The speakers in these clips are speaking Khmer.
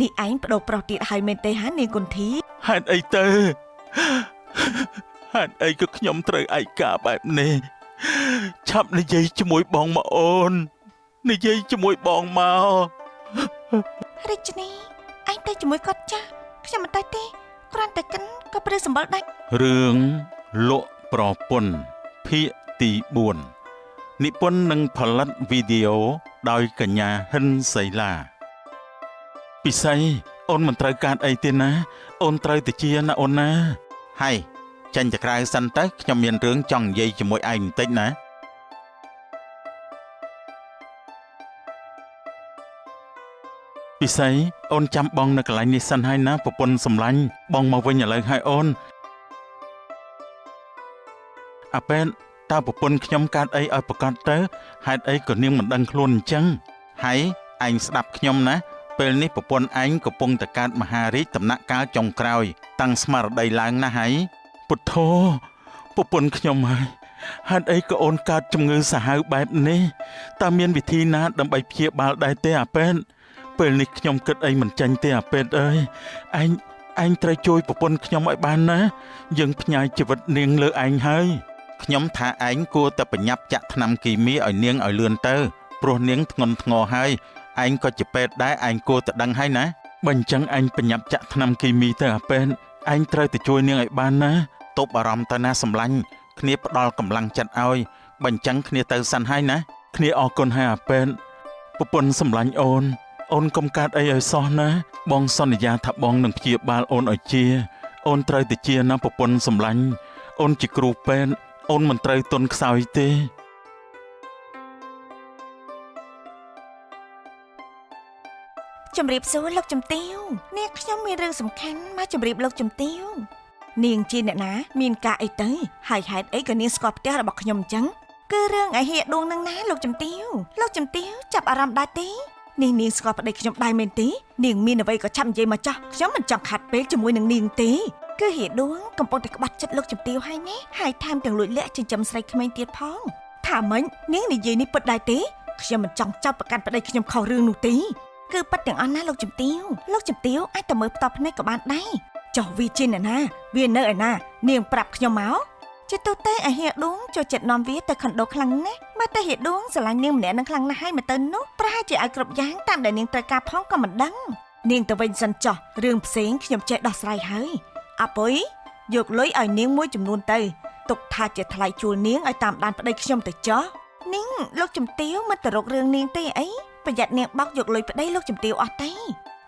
នេះឯងបដូរប្រុសទៀតហើយមែនទេហានាងគុនធីហេតុអីទៅហេតុអីក៏ខ្ញុំត្រូវឯកាបែបនេះឆាប់និយាយជាមួយបងមកអូននិយាយជាមួយបងមករាជនីឯងទៅជាមួយគាត់ចាស់ខ្ញុំមិនទៅទេគ្រាន់តែកិនក៏ព្រឺសម្បល់ដាច់រឿងលក់ប្រពន្ធភាគទី4និពន្ធនិងផលិតវីដេអូដោយកញ្ញាហិនសីឡាពិសីអូនមិនត្រូវការអីទេណាអូនត្រូវតែជាណាអូនណាហើយចាញ់ទៅក្រៅសិនទៅខ្ញុំមានរឿងចង់និយាយជាមួយឯងបន្តិចណាពិសីអូនចាំបងនៅកន្លែងនេះសិនហើយណាប្រពន្ធសម្លាញ់បងមកវិញឥឡូវហើយអូនអាប៉ែនតើប្រពន្ធខ្ញុំកើតអីឲ្យប្រកាសទៅហេតុអីក៏នាងមិនដឹងខ្លួនអញ្ចឹងហើយឯងស្ដាប់ខ្ញុំណាពេលនេះប្រពន្ធឯងកំពុងតែកើតមហារាជដំណាក់កាលចុងក្រោយតាំងស្មារតីឡើងណាស់ហើយពុទ្ធោប្រពន្ធខ្ញុំហើយហេតុអីក៏អូនកើតជំងឺសាហាវបែបនេះតើមានវិធីណាដើម្បីព្យាបាលដែរទេអាប៉ែនពេលនេះខ្ញុំគិតអីមិនចាញ់ទេអាប៉ែនអើយឯងត្រូវជួយប្រពន្ធខ្ញុំឲ្យបានណាយើងផ្ញើជីវិតនាងលើឯងហើយខ្ញុំថាឯងគួរតែប្រញាប់ចាក់ថ្នាំគីមីឲ្យនាងឲ្យលឿនទៅព្រោះនាងធ្ងន់ធ្ងរហើយឯងក៏ជាពេទ្យដែរឯងគួរតែដឹងហើយណាបើអញ្ចឹងឯងប្រញាប់ចាក់ថ្នាំគីមីទៅអាប៉ែនឯងត្រូវតែជួយនាងឲ្យបានណាទប់អារម្មណ៍ទៅណាសម្លាញ់គ្នាផ្ដល់កម្លាំងចិត្តឲ្យបើអញ្ចឹងគ្នាទៅសិនហើយណាគ្នាអរគុណហើយអាប៉ែនប្រពន្ធសម្លាញ់អូនកុំកើតអីឲ្យសោះណាបងសន្យាថាបងនឹងព្យាបាលអូនឲ្យជាអូនត្រូវតែជាណាប្រពន្ធសម្លាញ់អូនជាគ្រូពេទ្យអូនមិនត្រូវទន់ខ្សោយទេជំរាបសួរលោកជំទាវនាងខ្ញុំមានរឿងសំខាន់មកជម្រាបលោកជំទាវនាងជាអ្នកណាមានការអីទៅហើយហេតុអីក៏នាងស្គាល់ផ្ទះរបស់ខ្ញុំអញ្ចឹងគឺរឿងអាហៀដួងនឹងណាលោកជំទាវចាប់អារម្មណ៍ដែរទេនាងស្គាល់ប្តីខ្ញុំដែរមែនទេនាងមានអ្វីក៏ឆាប់និយាយមកចោះខ្ញុំមិនចង់ខាត់ពេលជាមួយនឹងនាងទេគឺហៀដួងកំពុងតែក្បត់ចិត្តលោកជំទាវហើយណាហើយថែមទាំងលួចលាក់ចិញ្ចឹមស្រីក្មេងទៀតផងថាម៉េចនាងនិយាយនេះពិតដែរទេខ្ញុំមិនចង់ចាប់ប្រកាន់ប្តីខ្ញុំខុសរឿងនោះទេគឺប៉ិតទាំងអស់ណាលោកជំទាវអាចតែមើលផ្ទាល់ភ្នែកក៏បានដែរចុះវាជាអ្នកណាវានៅឯណានាងប្រាប់ខ្ញុំមកជាទូទៅអាហៀដួងចូលចិត្តនាំវាទៅខុនដូខ្លាំងណាស់មើលតែហៀដួងស្រឡាញ់នាងម្នាក់នឹងខ្លាំងណាស់ហើយមកទៅនោះប្រហែលជាឲ្យគ្រប់យ៉ាងតាមដែលនាងត្រូវការផងក៏មិនដឹងនាងទៅវិញសិនចោះរឿងផ្សេងខ្ញុំចេះដោះស្រាយហើយអាពុយយកលុយឲ្យនាងមួយចំនួនទៅទុកថាជាថ្លៃជួលនាងឲ្យតាមដានប្តីខ្ញុំទៅចោះនាងលោកជំទាវមិនទៅរករឿងនាងទេអីប្រយ័ត្ននាងបោកយកលុយប្តីលោកជំទាវអស់ទេ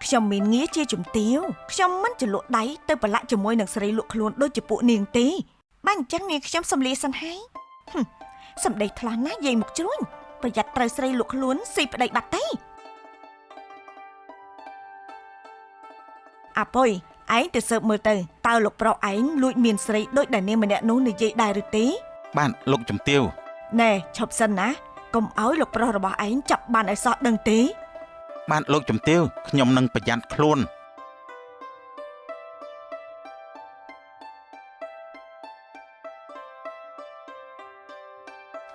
ខ្ញុំមានងារជាជំទាវខ្ញុំមិនចលក់ដៃទៅប្រឡាក់ជាមួយនឹងស្រីលក់ខ្លួនដូចជាពួកនាងទេបើអញ្ចឹងនាងខ្ញុំសំលៀសិនហើយសំដីថ្លោះណាស់យាយមុខជ្រួញប្រយ័ត្នត្រូវស្រីលក់ខ្លួនស៊ីប្តីបាត់ទេអាពុយឯងទៅស៊ើបមើលទៅតើលោកប្រុសឯងលួចមានស្រីដូចដែលនាងម្នាក់នោះនិយាយដែរឬទេបាទលោកជំទាវណែឈប់សិនណាកុំឲ្យលោកប្រុសរបស់ឯងចាប់បានឲ្យសោះដឹងទេបាទលោកជំទាវខ្ញុំនឹងប្រយ័ត្នខ្លួន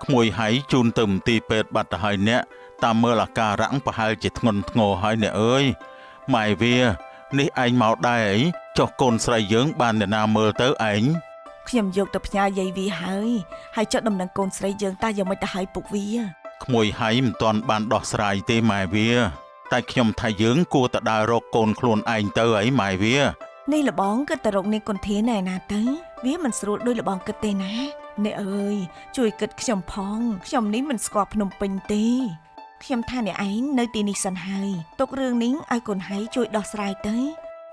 ក្មួយហៃជូនទៅមន្ទីរពេទ្យបាត់ទៅហើយអ្នកតាមមើលអាការៈប្រហែលជាធ្ងន់ធ្ងរហើយអ្នកអើយម៉ែវានេះឯងមកដែរអីចុះកូនស្រីយើងបានអ្នកណាមើលទៅឯងខ្ញុំយកទៅផ្ញើយាយវាហើយចុះដំណឹងកូនស្រីយើងតើយ៉ាងម៉េចទៅឲ្យពុកវាក្មួយហៃមិនទាន់បានដោះស្រាយទេម៉ែវាតែខ្ញុំថាយើងគួរតែដើររកកូនខ្លួនឯងទៅអីម៉ែវានេះលបងគិតទៅរកនាងគុនធាណែណាទៅវាមិនស្រួលដោយលបងគិតទេណាអ្នកអើយជួយគិតខ្ញុំផងខ្ញុំនេះមិនស្គាល់ភ្នំពេញទេខ្ញុំថាអ្នកឯងនៅទីនេះសិនហើយទុករឿងនេះឲ្យកូនហៃជួយដោះស្រាយទៅ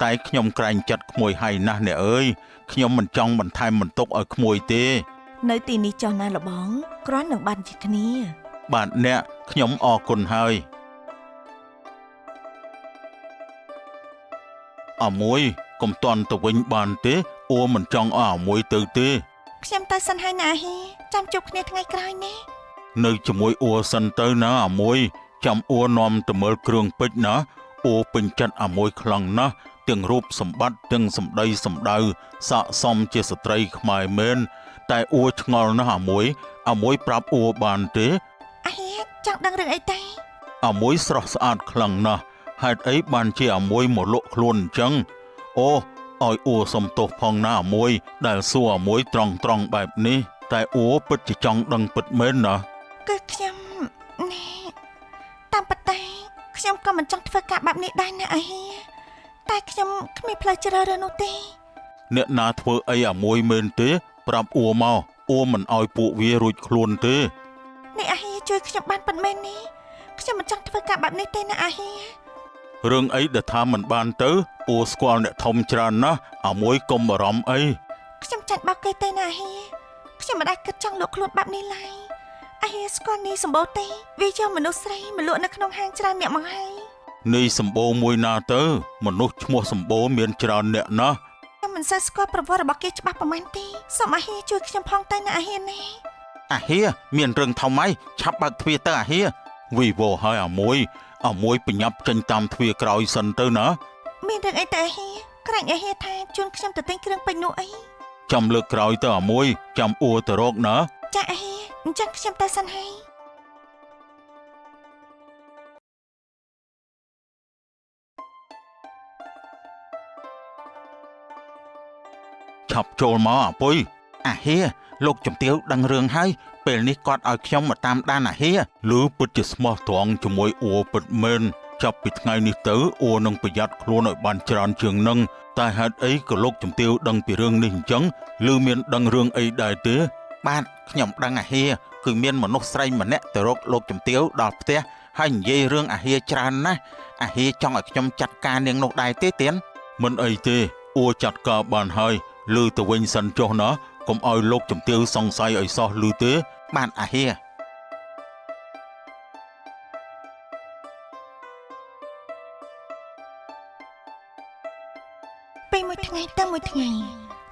តែខ្ញុំក្រែងចិត្តក្មួយហៃណាស់អ្នកអើយខ្ញុំមិនចង់បន្ថែមបន្ទុកឲ្យក្មួយទេនៅទីនេះចុះណាលបងគ្រាន់នឹងបានជាគ្នាបាទអ្នកខ្ញុំអរគុណហើយអាមួយកុំតន់ទៅវិញបានទេអ៊ូមិនចង់ឲ្យអាមួយទៅទេខ្ញុំទៅសិនហើយណាហេចាំជួបគ្នាថ្ងៃក្រោយណានៅជាមួយអ៊ូសិនទៅណាអាមួយចាំអ៊ូនាំទៅមើលគ្រឿងពេជ្រណាអ៊ូពេញចិត្តអាមួយខ្លាំងណាស់ទាំងរូបសម្បត្តិទាំងសម្ដីសម្ដៅស័ក្តិសមជាស្ត្រីខ្មែរមែនតែអ៊ូឆ្ងល់ណាស់អាមួយប្រាប់អ៊ូបានទេចង់ដឹងរឿងអីទេអាមួយស្រស់ស្អាតខ្លាំងណាស់ ហេតុអីបានជាអាមួយមកលក់ខ្លួនអញ្ចឹងអូឲ្យអ៊ូសំទោសផងណាអាមួយដែលសួរអាមួយត្រង់បែបនេះតែអ៊ូពិតជាចង់ដឹងពិតមែនណា គឺខ្ញុំនេះតាមពិតតែខ្ញុំក៏មិនចង់ធ្វើការបែបនេះដែរណាអាហាតែខ្ញុំគ្មានផ្លូវជ្រើសរើសនោះទេ អ្នកណាធ្វើអីអាមួយមែនទេប្រាប់អ៊ូមកអ៊ូមិនឲ្យពួកវារួចខ្លួនទេ នេះអាហាជួយខ្ញុំបានប៉ុន្មាននេះខ្ញុំមិនចង់ធ្វើការបែបនេះទេណាអាហា រឿងអីដែលថាមិនបានទៅអ៊ូស្គាល់អ្នកធំច្រើនណាស់អាមួយកុំបារម្ភអី ខ្ញុំចាញ់បោកគេទេណាអាហាខ្ញុំមិនដែលគិតចង់លក់ខ្លួនបែបនេះឡើយអាហាស្គាល់នេះសម្បូរទេវាយកមនុស្សស្រីមកលក់នៅក្នុងហាងច្រើនអ្នកមកហើយ នេះសម្បូរមួយណាទៅមនុស្សឈ្មោះសម្បូរមានច្រើនអ្នកណាស់ ខ្ញុំមិនសូវស្គាល់ប្រវត្តិរបស់គេច្បាស់ប៉ុន្មានទេសូមអាហាជួយខ្ញុំផងទៅណាអាហាណា អាហៀមានរឿងធំអីឆាប់បើកទ្វារទៅអាហៀវីវោហើយអាមួយបញ្ញាប់ចេញតាមទ្វារក្រោយសិនទៅណា មានរឿងអីទៅអាហាក្រាញ់អាហាថាជូនខ្ញុំទៅទិញគ្រឿងពេជ្រនោះអី ចាំលើកក្រោយទៅអាមួយចាំអ៊ូទៅរកណា ចាអាហាអញ្ចឹងខ្ញុំទៅសិនហើយ ឆាប់ចូលមកអាពុយអាហៀលោកជំទាវដឹងរឿងហើយពេលនេះគាត់ឲ្យខ្ញុំមកតាមដានអាហៀឬពិតជាស្មោះត្រង់ជាមួយអ៊ូពិតមែនចាប់ពីថ្ងៃនេះទៅអ៊ូនឹងប្រយ័ត្នខ្លួនឲ្យបានច្រើនជាងនឹងតែហេតុអីក៏លោកជំទាវដឹងពីរឿងនេះអញ្ចឹងឬមានដឹងរឿងអីដែរទេបាទខ្ញុំដឹងអាហៀគឺមានមនុស្សស្រីម្នាក់ទៅរកលោកជំទាវដល់ផ្ទះហើយនិយាយរឿងអាហៀច្រើនណាស់អាហៀចង់ឲ្យខ្ញុំចាត់ការនាងនោះដែរទេទៀនមិនអីទេអ៊ូចាត់ការបានហើយលឺទៅវិញសិនចុះណាកុំឲ្យលោកជំទាវសង្ស័យឲ្យសោះលឺទេបានអាហៀ ពេលមួយថ្ងៃទៅមួយថ្ងៃ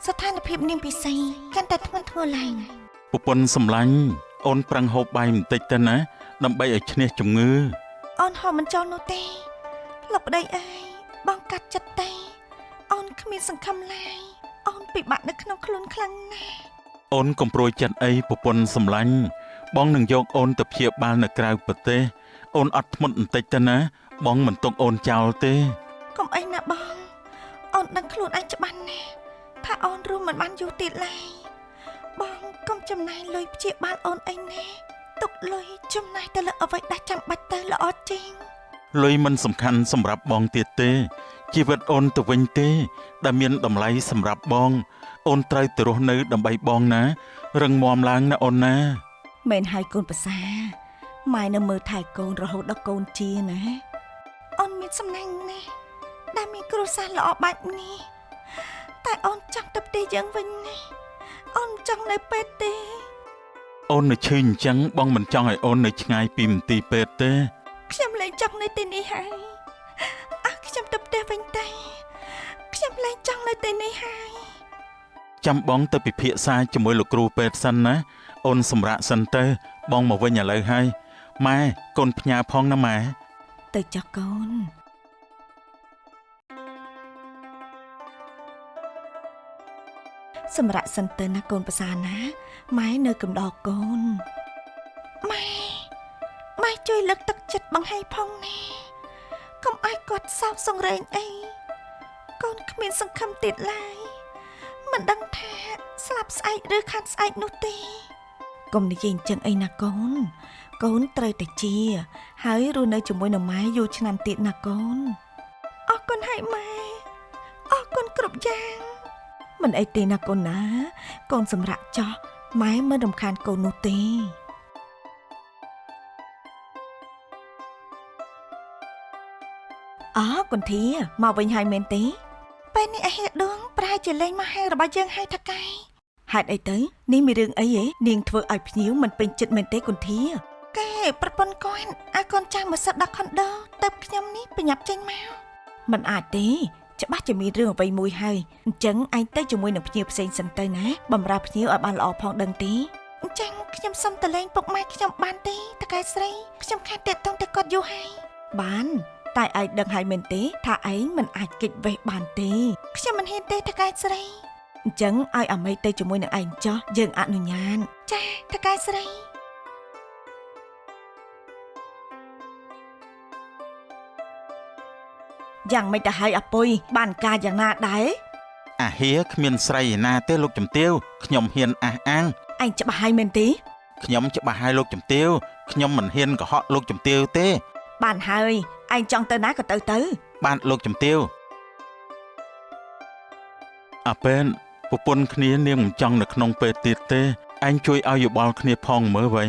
ស្ថានភាពនាងពិសីកាន់តែធ្ងន់ធ្ងរឡើង ប្រពន្ធសម្លាញ់អូនប្រឹងហូបបាយបន្តិចទៅណាដើម្បីឲ្យឈ្នះជំងឺ អូនហៅមិនចូលនោះទេលោកប្តីអើយបងកាត់ចិត្តទេអូនគ្មានសង្ឃឹមឡើយអូនពិបាកនៅក្នុងខ្លួនខ្លាំងណាស់ អូនកុំព្រួយចិត្តអីប្រពន្ធសម្លាញ់បងនឹងយកអូនទៅព្យាបាលនៅក្រៅប្រទេសអូនអត់ធ្មត់បន្តិចទៅណាបងមិនទុកអូនចោលទេ កុំអីណាបងអូនដឹងខ្លួនឯងច្បាស់ណាស់ថាអូនរួមមិនបានយូរទៀតឡើយបងកុំចំណាយលុយព្យាបាលអូនអីណាទុកលុយចំណាយទៅលើអ្វីដែលចាំបាច់ទៅល្អជាង លុយមិនសំខាន់សម្រាប់បងទៀតទេជីវិតអូនទៅវិញទេដែលមានតម្លៃសម្រាប់បងអូនត្រូវទៅរស់នៅដើម្បីបងណារឹងមាំឡើងណាអូនណា មែនហើយកូនប្រសាម៉ែនៅមើលថែកូនរហូតដល់កូនជាណាអូនមានសំណាញ់ណាស់ដែលមានគ្រួសារល្អបែបនេះតែអូនចង់ទៅផ្ទះយើងវិញណាអូនចង់នៅពេទ្យទេ អូននៅឈឺអញ្ចឹងបងមិនចង់ឲ្យអូននៅឆ្ងាយពីមន្ទីរពេទ្យទេ ខ្ញុំលែងចង់នៅទីនេះហើយខ្ញុំទៅផ្ទះវិញទេខ្ញុំលែងចង់នៅទីនេះហើយ ចាំបងទៅពិភាក្សាជាមួយលោកគ្រូពេទ្យសិនណាអូនសម្រាប់សិនទៅបងមកវិញឥឡូវហើយម៉ែកូនផ្ញើផងណាម៉ែ ទៅចុះកូនសម្រាប់សិនទៅណាកូនប្រសាណាម៉ែនៅកំដរកូនម៉ែជួយលើកទឹកចិត្តបង្ហាញផងណាកុំឲ្យគាត់សោកសង្រេងអីកូនគ្មានសង្ឃឹមទៀតឡើយមិនដឹងថាស្លាប់ស្អែកឬខាត់ស្អែកនោះទេកុំនិយាយអញ្ចឹងអីណាកូនកូនត្រូវតែជាហើយរស់នៅជាមួយនឹងម៉ែយូរឆ្នាំទៀតណាកូនអរគុណហើយម៉ែអរគុណគ្រប់យ៉ាងមិនអីទេណាកូនណាកូនសម្រាប់ចោះម៉ែមិនរំខានកូននោះទេកុនធាមកវិញហើយមែនទេពេលនេះអាហេដួងប្រហែលជាលេងមកហាងរបស់យើងហើយថាកែហេតុអីទៅនេះមានរឿងអីហ៎នាងធ្វើឲ្យភ្ញៀវមិនពេញចិត្តមែនទេកុនធាកែប្រពន្ធគាត់ឲ្យកូនចៅមកសិតដល់ខុនដូទៅខ្ញុំនេះប្រញាប់ចេញមកមិនអាចទេច្បាស់ជាមានរឿងអ្វីមួយហើយអញ្ចឹងឯងទៅជាមួយនឹងភ្ញៀវផ្សេងសិនទៅណាបំរើភ្ញៀវឲ្យបានល្អផងដឹងទេអញ្ចឹងខ្ញុំសុំទៅលេងពុកម៉ែខ្ញុំបានទេតកែស្រីខ្ញុំខាត់តាក់ទងទៅគាត់យូរហើយបានតែឯងដឹងហើយមែនទេថាឯងមិនអាចគេចវេះបានទេខ្ញុំមិនហ៊ានទេតកែស្រីអញ្ចឹងឲ្យអាមេទៅជាមួយនឹងឯងចោះយើងអនុញ្ញាតចាតកែស្រី យ៉ាងមិនទៅឲ្យអពុយបានការយ៉ាងណាដែរ អាហៀគ្មានស្រីឯណាទេលោកជំទាវខ្ញុំហ៊ានអះអាង ឯងច្បាស់ហើយមែនទេ ខ្ញុំច្បាស់ហើយលោកជំទាវខ្ញុំមិនហ៊ានកុហកលោកជំទាវទេ បានហើយឯងចង់ទៅណាក៏ទៅ បាទលោកជំទាវអាប៉ែនប្រពន្ធគ្នានាងមិនចង់នៅក្នុងពេលទៀតទេឯងជួយឲ្យយោបល់គ្នាផងមើលໄວ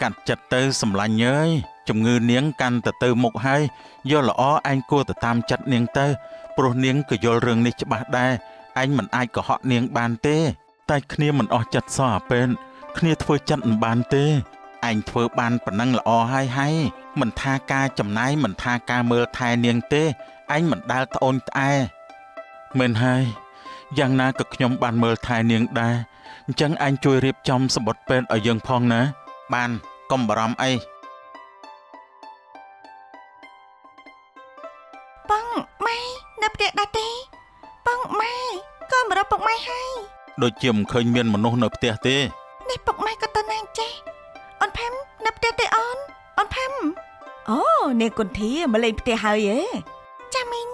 កាត់ចិត្តទៅសម្លាញ់អើយជំងឺនាងកាន់ទៅមុខហើយយល់ល្អឯងគួរទៅតាមចិត្តនាងទៅព្រោះនាងក៏យល់រឿងនេះច្បាស់ដែរឯងមិនអាចកុហកនាងបានទេតែគ្នាមិនអស់ចិត្តសោះអាប៉ែនគ្នាធ្វើចិត្តមិនបានទេឯងធ្វើបានប៉ុណ្ណឹងល្អហើយមិនថាការចំណាយមិនថាការមើលថែនាងទេឯងមិនដែលត្អូញត្អែមែនហើយយ៉ាងណាក៏ខ្ញុំបានមើលថែនាងដែរអញ្ចឹងឯងជួយរៀបចំសម្បត្តិពេទ្យឲ្យយើងផងណាបានកុំបារម្ភអី បងម៉ែនៅផ្ទះដែរទេបងម៉ែក៏មករកពុកម៉ែហើយ ដូចជាមិនឃើញមានមនុស្សនៅផ្ទះទេ នេះពុកម៉ែក៏ទៅណាចេះអូនផាំនៅផ្ទះទេអូនផាំអូនាងគុន្ធាមកលេងផ្ទះហើយចាមីង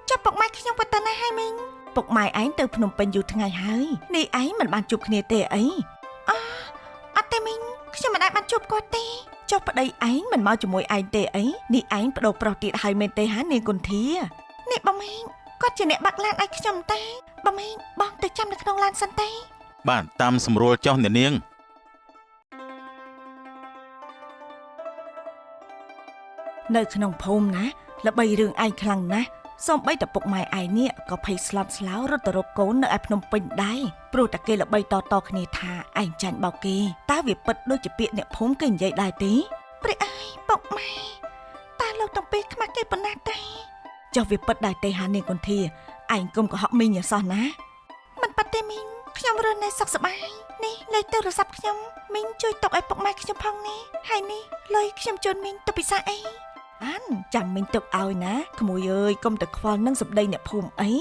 ចុះពុកម៉ែខ្ញុំក៏ទៅណាហើយមីងពុកម៉ែឯងទៅភ្នំពេញយូរថ្ងៃហើយនេះឯងមិនបានជួបគ្នាទេអីអត់ទេមីងខ្ញុំមិនបានជួបគាត់ទេចុះប្តីឯងមិនមកជាមួយឯងទេអីនេះឯងបដូរប្រុសទៀតហើយមែនទេហានាងគុន្ធានេះបងមីងគាត់ជាអ្នកបាក់ឡានឲ្យខ្ញុំទេបងមីងបងទៅចាំនៅក្នុងឡានសិនទេ បាទតាមស្រួលចុះអ្នកនាង នៅក្នុងភូមិណាល្បីរឿងឯងខ្លាំងណាស់សូម្បីតែពុកម៉ែឯងនេះក៏ភ័យស្លន់ស្លោរត់ទៅរកកូននៅឯភ្នំពេញដែរព្រោះតែគេល្បីតគ្នាថាឯងចាញ់បោកគេតើវាពិតដូចជាពាក្យអ្នកភូមិគេនិយាយដែរទេព្រះអើយពុកម៉ែតើលោកតំពីខ្មាស់គេប៉ុណ្ណាទេចុះវាពិតដែរទេហានាងគុន្ធាឯងកុំកុហកមីងអសោះណាមិនប៉ាត់ទេមីងខ្ញុំរស់នៅសុខសប្បាយនេះលេខទូរស័ព្ទខ្ញុំមីងជួយទុកឲ្យពុកម៉ែខ្ញុំផងនេះហើយនេះលុយខ្ញុំជូនមីងទៅពិសាអី អានចាំមីងទុកឲ្យណាក្មួយអើយកុំទៅខ្វល់នឹងសម្ដីអ្នកភូមិអី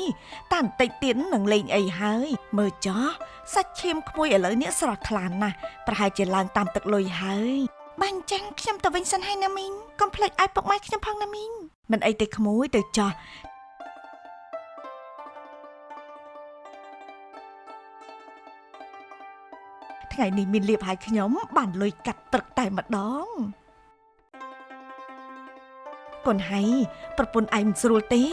តាបន្តិចទៀតនឹងលេងអីហើយមើលចោះសាច់ឈាមក្មួយឥឡូវនេះស្រស់ថ្លាណាស់ប្រហែលជាឡើងតាមទឹកលុយហើយបាញ់ចឹងខ្ញុំទៅវិញសិនហើយណាមីងកុំភ្លេចឲ្យពុកម៉ែខ្ញុំផងណាមីងមិនអីទេក្មួយទៅចោះថ្ងៃនេះមានលៀបឲ្យខ្ញុំបានលុយកាត់ព្រឹកតែម្ដង កូនហើយប្រពន្ធឯងមិនស្រួលទេ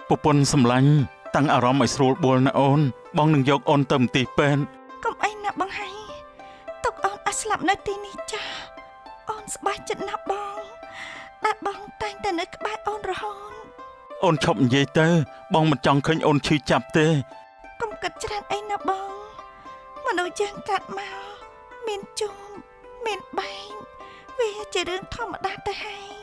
ប្រពន្ធសម្លាញ់តាំងអារម្មណ៍ឲ្យស្រួលបួលណាអូនបងនឹងយកអូនទៅមន្ទីរពេទ្យក ុំអីណាបងហើយទុកអូនឲ្យស្លាប់នៅទីនេះចាអូនស្បែកចិត្តណាស់បងតែបងតែងតែនៅក្បែរអូនរហូត អូនឈប់និយាយទៅបងមិនចង់ឃើញអូនឈឺចាប់ទេ កុំគិតច្រើនអីណាបងមនុស្សយើងកាត់មកមានជុំមានបែងវាជារឿងធម្មតាទៅហើយ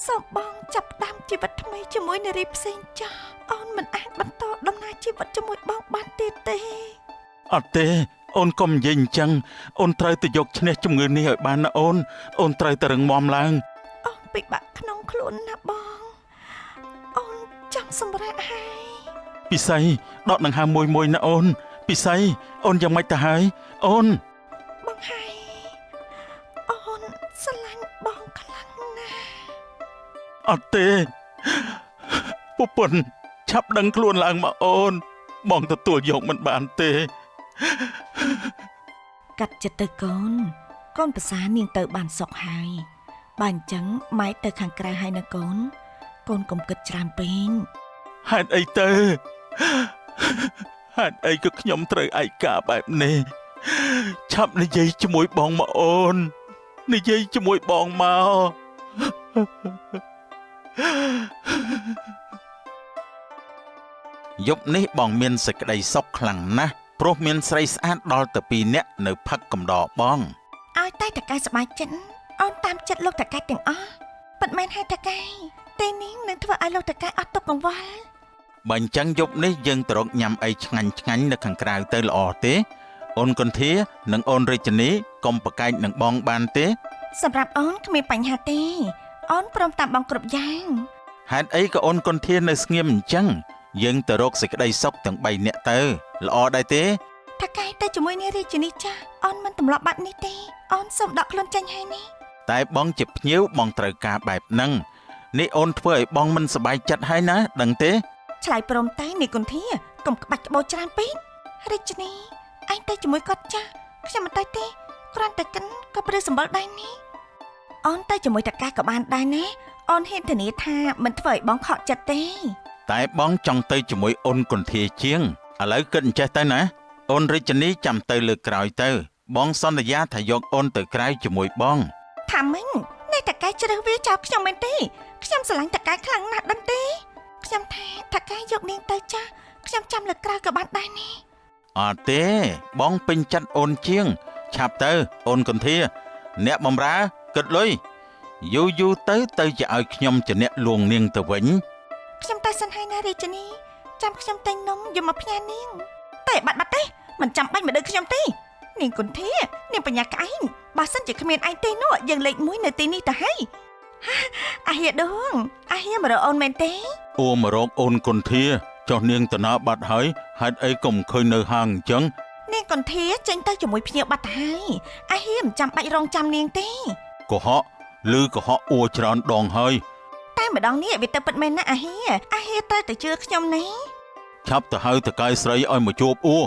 សូមបងចាប់ផ្ដើមជីវិតថ្មីជាមួយនារីផ្សេងចាស់អូនមិនអាចបន្តដំណើរជីវិតជាមួយបងបានទៀតទេ អត់ទេអូនកុំនិយាយអញ្ចឹងអូនត្រូវទៅយកឈ្នះជំងឺនេះឲ្យបានណាអូនត្រូវតែរឹងមាំឡើង អូនពិបាកក្នុងខ្លួនណាបងអូនចង់សម្រាកហើយ ពិសីដកដង្ហើមមួយណាអូនពិសីអូនយ៉ាងម៉េចទៅហើយអូន បងហើយអូនស្រឡាញ់បងខ្លាំងណាស់ អត់ទេប្រពន្ធឆាប់ដឹងខ្លួនឡើងមកអូនបងទទួលយកមិនបានទេ កាត់ចិត្តទៅកូនកូនប្រសានាងទៅបានសុខហើយបើអញ្ចឹងម៉ែទៅខាងក្រៅហើយណាកូនកូនកុំគិតច្រើនពេក ហេតុអីទៅហេតុអីក៏ខ្ញុំត្រូវឯកាបែបនេះឆាប់និយាយជាមួយបងមកអូននិយាយជាមួយបងមក យប់នេះបងមានសេចក្តីសុខខ្លាំងណាស់ព្រោះមានស្រីស្អាតដល់ទៅ2នាក់នៅផឹកកំដរបង ឲ្យតែតកែសប្បាយចិត្តអូនតាមចិត្តលោកតកែទាំងអស់ពិតមែនហើយតកែទេនាងនឹងធ្វើឲ្យលោកតកែអត់ទុកកង្វល់ បើអញ្ចឹងយប់នេះយើងទៅរកញ៉ាំអីឆ្ងាញ់ៗនៅខាងក្រៅទៅល្អទេអូនកុន្ធានិងអូនរាជនីកុំប្រកែកនឹងបងបានទេ សម្រាប់អូនគ្មានបញ្ហាទេអូនព្រមតាមបងគ្រប់យ៉ាង ហេតុអីក៏អូនកុន្ធានៅស្ងៀមអញ្ចឹង យើងទៅរកសេចក្តីសុខទាំង3នាក់ទៅល្អដែរទេ ថាកាយទៅជាមួយនាងរាជនីចាអូនមិនទម្លាប់បាត់នេះទេអូនសូមដកខ្លួនចេញហើយនេះ តែបងជាភ្ញៀវបងត្រូវការបែបហ្នឹងនេះអូនធ្វើឲ្យបងមិនសប្បាយចិត្តហើយណាដឹងទេ ឆ្លើយព្រមតែនាងគន្ធាកុំក្បាច់ក្បោច្រើនពេករាជនីឯងទៅជាមួយគាត់ចាខ្ញុំមិនទៅទេគ្រាន់តែកិនក៏ព្រឺសម្បល់ដែរនេះអូនទៅជាមួយតាកាក៏បានដែរណាអូនហ៊ានធានាថាមិនធ្វើឲ្យបងខកចិត្តទេ តែបងចង់ទៅជាមួយអូនកុន្ធាជាងឥឡូវគិតអញ្ចេះទៅណាអូនរាជនីចាំទៅលើក្រោយទៅបងសន្យាថាយកអូនទៅក្រៅជាមួយបង ថាមិញនេះតាកាជ្រើសវាចោលខ្ញុំមែនទេខ្ញុំស្រឡាញ់តាកាខ្លាំងណាស់ដឹងទេខ្ញុំថាតាកាយកនាងទៅចាខ្ញុំចាំលើក្រោយក៏បានដែរនេះ អត់ទេបងពេញចិត្តអូនជាងឆាប់ទៅអូនកុន្ធាអ្នកបំរើគិតលុយយូរទៅជាឲ្យខ្ញុំជាអ្នកលួងនាងទៅវិញ ខ្ញុំទៅសិនហើយណារាជនីចាំខ្ញុំតែងនំយកមកផ្ញើនាងតែបាត់ទេមិនចាំបាច់មកដូចខ្ញុំទេនាងគន្ធានាងបញ្ញាក្អែងបើសិនជាគ្មានឯងទេនោះយើងលេខ1នៅទីនេះទៅហើយអាហៀដងអាហៀមករកអូនមែនទេ អូមករកអូនកុន្ធាចុះនាងតណាបាត់ហើយហេតុអីកុំឃើញនៅហាងអញ្ចឹង នាងគន្ធាចេញទៅជាមួយភ្ញៀវបាត់ទៅហើយអាហៀមិនចាំបាច់រងចាំនាងទេ កុហកឬកុហកអួច្រើនដងហើយ តែម្ដងនេះវាទៅពិតមែនណាអាហៀត្រូវតែជឿខ្ញុំណា ឆាប់ទៅហៅតកែស្រីឲ្យមកជួបអួ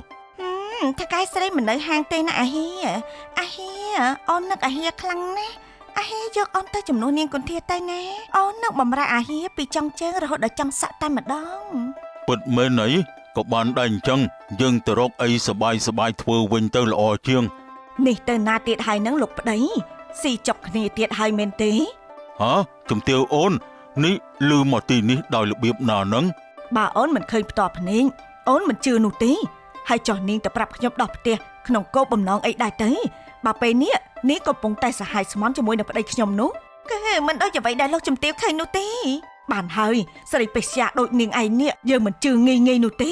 ថាកាយស្រីមិននៅហាងទេណាអាហៀអូននឹកអាហៀខ្លាំងណាស់អាហៀយកអូនទៅជំនួសនាងគន្ធាទៅណាអូននឹកបំរើអាហៀពីចុងជើងរហូតដល់ចុងសក់តែម្ដង ពិតមែនអីក៏បានដែរអញ្ចឹងយើងទៅរកអីសបាយធ្វើវិញទៅល្អជាង នេះទៅណាទៀតហើយនឹងលោកប្តីស៊ីចុកគ្នាទៀតហើយមែនទេ ហ៎ជំទាវអូននេះលឺមកទីនេះដោយរបៀបណាហ្នឹង បើអូនមិនឃើញផ្ទាល់ភ្នែកអូនមិនជឿនោះទេហើយចោះនាងទៅប្រាប់ខ្ញុំដោះផ្ទះក្នុងគោលបំណងអីដែរទៅបើពេលនេះនាងកំពុងតែសហាយស្មន់ជាមួយនឹងប្តីខ្ញុំនោះគឺមិនដូចអ្វីដែលលោកជំទាវឃើញនោះទេបានហើយស្រីបេស្យាដូចនាងឯងនេះយើងមិនជឿងាយនោះទេ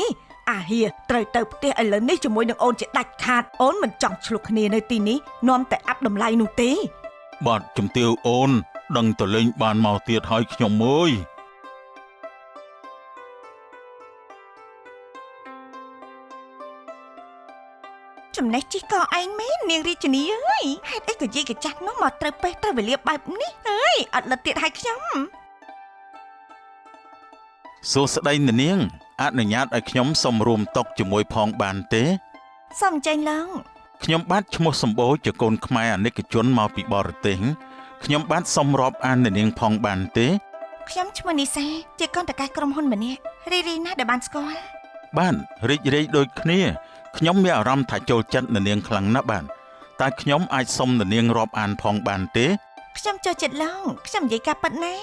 អាហៀត្រូវទៅផ្ទះឥឡូវនេះជាមួយនឹងអូនជាដាច់ខាតអូនមិនចង់ឆ្លុះគ្នានៅទីនេះនាំតែអាប់តម្លៃនោះទេ បាទជំទាវអូនដឹងតលេងបានមកទៀតហើយខ្ញុំអើយ ចំណេះជីកឯងមែននាងរាជនីអើយហេតុអីក៏យាយកចាស់នោះមកត្រូវពេះត្រូវវេលាបែបនេះអើយអត់លិតទៀតឲ្យខ្ញុំ សួស្តីនាងអនុញ្ញាតឲ្យខ្ញុំសុំរួមតុជាមួយផងបានទេ សូមចេញឡើង ខ្ញុំបាទឈ្មោះសម្បូរជាកូនខ្មែរអនិកជនមកពីបរទេសខ្ញុំបាទសុំរាប់អាននាងផងបានទេ ខ្ញុំឈ្មោះនីសាជាកូនតកែក្រុមហ៊ុនម្នាក់រីណាស់ដែលបានស្គាល់ បានរីករាយដូចគ្នាខ្ញុំមានអារម្មណ៍ថាចូលចិត្តនាងខ្លាំងណាស់បានតែខ្ញុំអាចសុំនាងរាប់អានផងបានទេ ខ្ញុំចូលចិត្តឡើងខ្ញុំនិយាយការពិតណា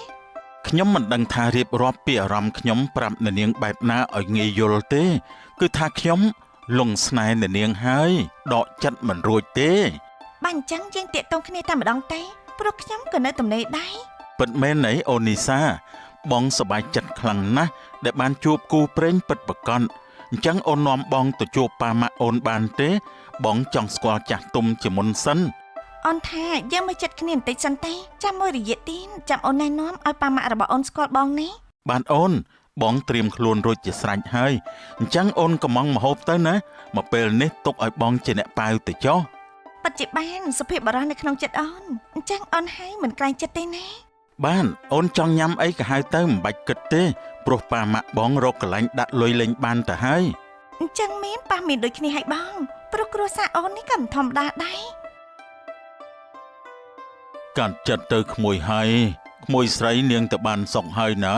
ខ្ញុំមិនដឹងថារៀបរាប់ពីអារម្មណ៍ខ្ញុំប្រាប់នាងបែបណាឲ្យងាយយល់ទេគឺថាខ្ញុំលងស្នេហ៍នាងហើយដកចិត្តមិនរួចទេ បាញ់អញ្ចឹងយើងតាកតងគ្នាតែម្ដងទេព្រោះខ្ញុំក៏នៅទំនេរដែរ ពិតមែនទេអូនីសាបងសប្បាយចិត្តខ្លាំងណាស់ដែលបានជួបគូព្រេងពិតប្រាកដអញ្ចឹងអូននាំបងទៅជួបប៉ាម៉ាក់អូនបានទេបងចង់ស្គាល់ចាស់ទុំជាមុនសិន អូនថាយើងមកចិត្តគ្នាបន្តិចសិនទេចាំមួយរយៈទៀតចាំអូនណែនាំឲ្យប៉ាម៉ាក់របស់អូនស្គាល់បងនេះ បានអូនបងត្រៀមខ្លួនរួចជាស្រេចហើយអញ្ចឹងអូនកំងមហូបទៅណាមកពេលនេះទុកឲ្យបងជាអ្នកប៉ាវទៅចុះ ពិតជាបានសុភាពបារម្ភនៅក្នុងចិត្តអូនអញ្ចឹងអូនហើយមិនក្រែងចិត្តទេណា បានអូនចង់ញ៉ាំអីក៏ហៅទៅមិនបាច់គិតទេព្រោះប៉ាម៉ាក់បងរកកន្លែងដាក់លុយលេងបានទៅហើយ អញ្ចឹងមានប៉ះមានដូចគ្នាហើយបងព្រោះគ្រួសារអូននេះក៏មិនធម្មតាដែរ កាត់ចិត្តទៅក្មួយហើយក្មួយស្រីនាងទៅបានសុខហើយណា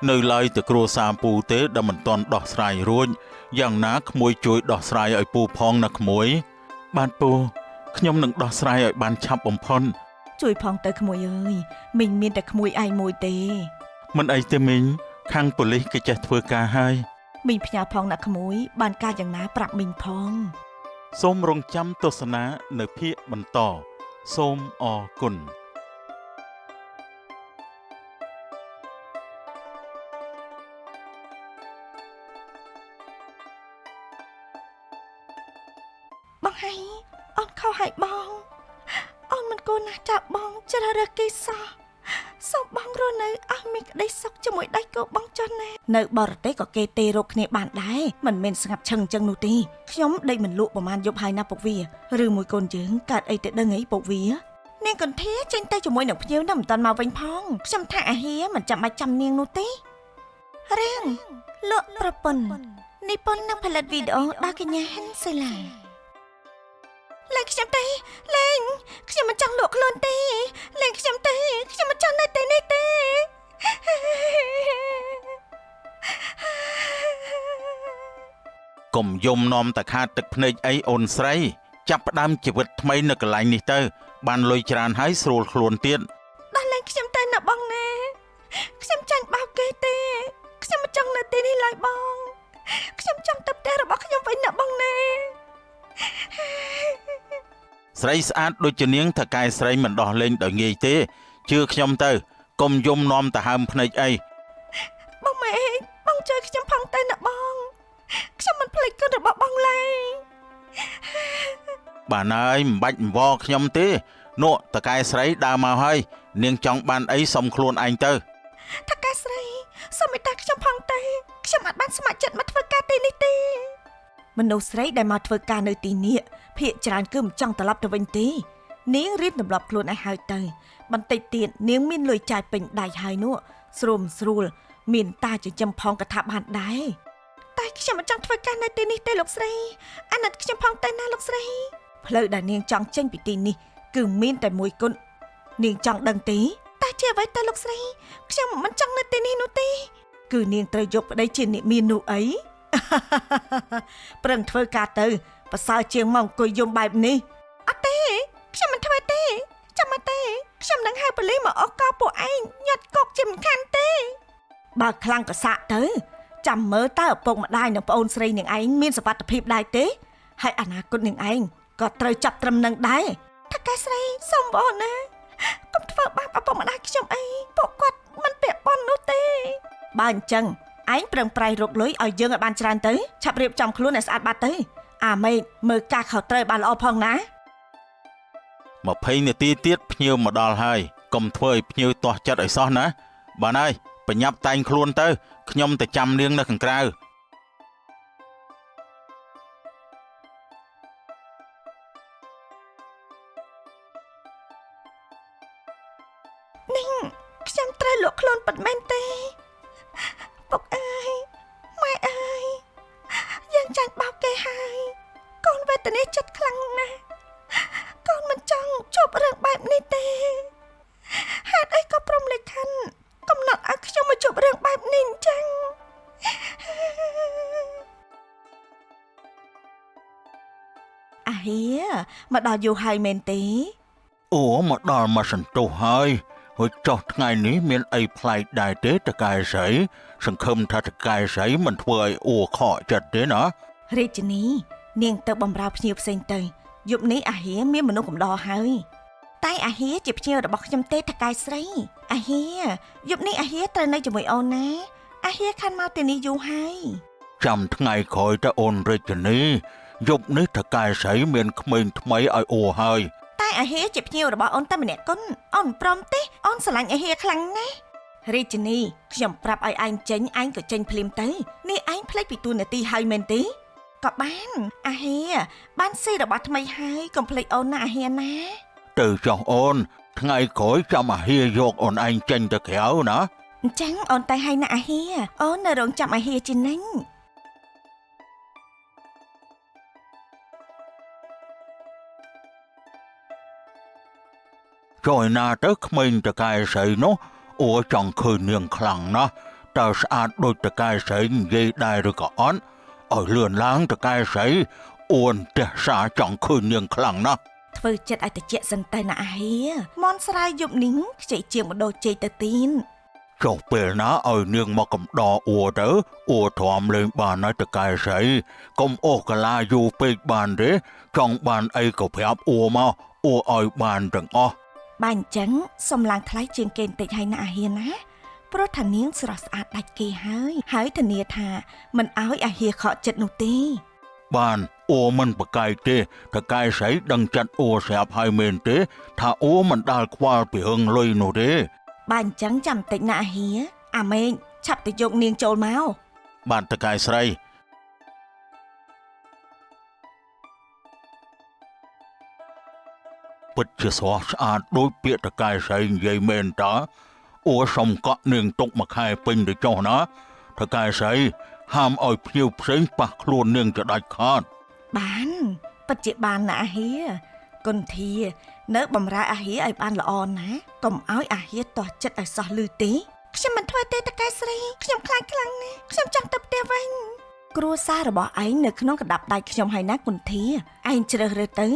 នៅឡើយទៅគ្រួសារពូទេដែលមិនទាន់ដោះស្រាយរួចយ៉ាងណាក្មួយជួយដោះស្រាយឲ្យពូផងណាក្មួយបានពូខ្ញុំនឹងដោះស្រាយឲ្យបានឆាប់បំផុត ជួយផងទៅក្មួយអើយមីងមានតែក្មួយឯងមួយទេ មិនអីទេមីងខាងប៉ូលីសគេចេះធ្វើការហើយ មីងផ្ញើផងណាក្មួយបានការយ៉ាងណាប្រាប់មីងផង សូមរងចាំទស្សនានៅភាគបន្តសូមអរគុណ បងហើយអូនខុសហើយបងអូនមិនគួរណាស់ចាប់បងជ្រើសរើសគេសោះ សូមបងរស់នៅអស់មានក្តីសុខជាមួយដៃគូបងចុះណានៅបរទេសក៏គេទេរកគ្នាបានដែរមិនមែនស្ងាត់ឈឹងចឹងនោះទេខ្ញុំដេកមិនលក់ប្រហែលយប់ហើយណាពុកវាឬមួយកូនយើងកើតអីទៅដឹងអីពុកវានាងកន្ធាចេញទៅជាមួយនឹងភ្ញៀវនឹងមិនតាន់មកវិញផងខ្ញុំថាអាហាមិនចាំបាច់ចាំនាងនោះទេរៀងលក់ប្រពន្ធនិពន្ធនឹងផលិតវីដេអូដល់កញ្ញាហិនសេឡាលេងខ្ញុំទេលេងខ្ញុំមិនចង់លក់ខ្លួនទេលេងខ្ញុំទេខ្ញុំមិនចង់នៅទីនេះទេកុំយំនាំតែខាតទឹកភ្នែកអីអូនស្រីចាប់ផ្ដើមជីវិតថ្មីនៅកន្លែងនេះទៅបានលុយច្រើនហើយស្រួលខ្លួនទៀតដល់លេងខ្ញុំទៅណាបងណាខ្ញុំចាញ់បោកគេទេខ្ញុំមិនចង់នៅទីនេះឡើយបងខ្ញុំចង់ទៅផ្ទះរបស់ខ្ញុំវិញណាបងណាស្រីស្អាតដូចជានាងថាកែស្រីមិនដោះលែងដោយងាយទេជឿខ្ញុំទៅកុំយំនាំទៅហើមភ្នែកអីបងម៉ែបងជួយខ្ញុំផងទៅណាបងខ្ញុំមិនភ្លេចគុណរបស់បងឡើយបានហើយមិនបាច់អង្វរខ្ញុំទេនោះតកែស្រីដើរមកហើយនាងចង់បានអីសុំខ្លួនឯងទៅតកែស្រីសុំឲ្យតាខ្ញុំផងទៅខ្ញុំអាចបានស្ម័គ្រចិត្តមកធ្វើការទីនេះទេមនុស្សស្រីដែលមកធ្វើការនៅទីនេះភាគច្រើនគឺមិនចង់ត្រឡប់ទៅវិញទេនាងរៀនទម្លាប់ខ្លួនឯងហើយទៅបន្តិចទៀតនាងមានលុយចាយពេញដៃហើយនោះស្រួលមានតាចិញ្ចឹមផងក៏ថាបានដែរតែខ្ញុំមិនចង់ធ្វើការនៅទីនេះទេលោកស្រីអាណិតខ្ញុំផងទៅណាលោកស្រីផ្លូវដែលនាងចង់ចេញពីទីនេះគឺមានតែមួយគត់នាងចង់ដឹងទេតែជាអ្វីទៅលោកស្រីខ្ញុំមិនចង់នៅទីនេះនោះទេគឺនាងត្រូវយកប្តីជាអ្នកមាននោះអីប្រឹងធ្វើការទៅប្រសើរជាងមកអង្គុយយំបែបនេះអត់ទេខ្ញុំមិនធ្វើទេចាំមកទេខ្ញុំនឹងហៅប៉ូលីសមកអកកពួកឯងញាត់កុកជាមិនខានទេបើខ្លាំងក៏សាក់ទៅចាំមើលតើឪពុកម្ដាយនិងប្អូនស្រីនាងឯងមានសុវត្ថិភាពដែរទេហើយអនាគតនាងឯងក៏ត្រូវចាប់ត្រឹមនឹងដែរថាកែស្រីសុំបងណាកុំធ្វើបាបឪពុកម្ដាយខ្ញុំអីពួកគាត់មិនពាក់ព័ន្ធនោះទេបើអញ្ចឹងឯងប្រឹងប្រែងរកលុយឲ្យយើងឲ្យបានច្រើនទៅឆាប់រៀបចំខ្លួនឲ្យស្អាតបាត់ទៅអាមេឃមើលការខុសត្រូវបានល្អផងណា20នាទីទៀតភ្ញៀវមកដល់ហើយកុំធ្វើឲ្យភ្ញៀវទាស់ចិត្តឲ្យសោះណាបានហើយបញ្ញាប់តែងខ្លួនទៅខ្ញុំទៅចាំនាងនៅខាងក្រៅនាងខ្ញុំត្រូវលក់ខ្លួនពិតមែនទេពុកអើយម៉ែអើយយើងចាញ់បោកគេហើយកូនវេទនាចិត្តខ្លាំងណាស់កូនមិនចង់ជួបរឿងបែបនេះទេហេតុអីក៏ព្រមលិខិនកំណត់ឲ្យខ្ញុំមកជួបរឿងបែបនេះអញ្ចឹងអាហៀមកដល់យូរហើយមែនទេអូមកដល់មកសន្ទុះហើយចុះថ្ងៃនេះមានអីប្លែកដែរទេតកែស្រីសង្ឃឹមថាតកែស្រីមិនធ្វើឲ្យអួខកចិត្តទេណារាជនីនាងទៅបំរើភ្ញៀវផ្សេងទៅយប់នេះអាហៀមានមនុស្សកំដរហើយតែអាហៀជាភ្ញៀវរបស់ខ្ញុំទេតកែស្រីអាហៀយប់នេះអាហៀត្រូវនៅជាមួយអូនណាអាហៀខានមកទីនេះយូរហើយចាំថ្ងៃក្រោយតើអូនរាជនីយប់នេះតកែស្រីមានក្មេងថ្មីឲ្យអួហើយតែអាហៀជាភ្ញៀវរបស់អូនតែម្នាក់គុណអូនព្រមទេអូនស្រឡាញ់អាហៀខ្លាំងណាស់រាជនីខ្ញុំប្រាប់ឲ្យឯងចេញឯងក៏ចេញភ្លាមទៅនេះឯងភ្លេចពីទូនាទីហើយមែនទេក៏បានអាហៀបានស៊ីរបស់ថ្មីហើយកុំភ្លេចអូនណាអាហៀណាទៅចុះអូនថ្ងៃក្រោយចាំអាហៀយកអូនឯងចេញទៅក្រៅណាអញ្ចឹងអូនទៅហើយណាអាហៀអូននៅរងចាំអាហៀជានិញចូលណាទៅក្មេងតកែស្រីនោះអូចង់ឃើញនាងខ្លាំងណាស់តើស្អាតដូចតកែស្រីនិយាយដែរឬក៏អត់ឲ្យលឿនឡើងតកែស្រីអូនទះសាចង់ឃើញនាងខ្លាំងណាស់ធ្វើចិត្តឲ្យតិចសិនទៅណាអាហៀមនស្រាយយប់នេះខ្ចីជាងម្ដងជ័យទៅទីនចុះពេលណាឲ្យនាងមកកំដរអួទៅអួទ្រាំលេងបានហើយតកែស្រីកុំអូសកាឡាយូរពេកបានទេចង់បានអីក៏ប្រាប់អួមកអួឲ្យបានទាំងអស់បើអញ្ចឹងសុំឡើងថ្លៃជាងគេបន្តិចហើយណាអាហៀណាព្រោះថានាងស្រស់ស្អាតដាច់គេហើយធានាថាមិនឲ្យអាហៀខកចិត្តនោះទេបានអួមិនប្រកែកទេតកែស្រីដឹងចិត្តអួស្រាប់ហើយមែនទេថាអួមិនដាល់ខ្វល់ពីរឿងលុយនោះទេ បានអញ្ចឹងចាំតិចណាអាហៀអាមេងឆាប់ទៅយកនាងចូលមក បានតកែស្រីពិតជាស្រស់ស្អាតដូចពាក្យតកែស្រីនិយាយមែនតើអូសុំកក់នាងទុកមួយខែពេញទៅចុះណាតកែស្រីហាមឲ្យភ្ញៀវផ្សេងប៉ះខ្លួននាងទៅដាច់ខាត បានពិតជាបានណាអាហៀគន្ធានៅបំរើអាហៀឲ្យបានល្អណាកុំឲ្យអាហៀតោះចិត្តឲ្យសោះលឺទេខ្ញុំមិនធ្វើទេតកែស្រីខ្ញុំខ្លាចខ្លាំងណាស់ខ្ញុំចង់ទៅផ្ទះវិញគ្រួសាររបស់ឯងនៅក្នុងកណ្ដាប់ដៃខ្ញុំហើយណាគន្ធាឯងជ្រើសរើសទៅ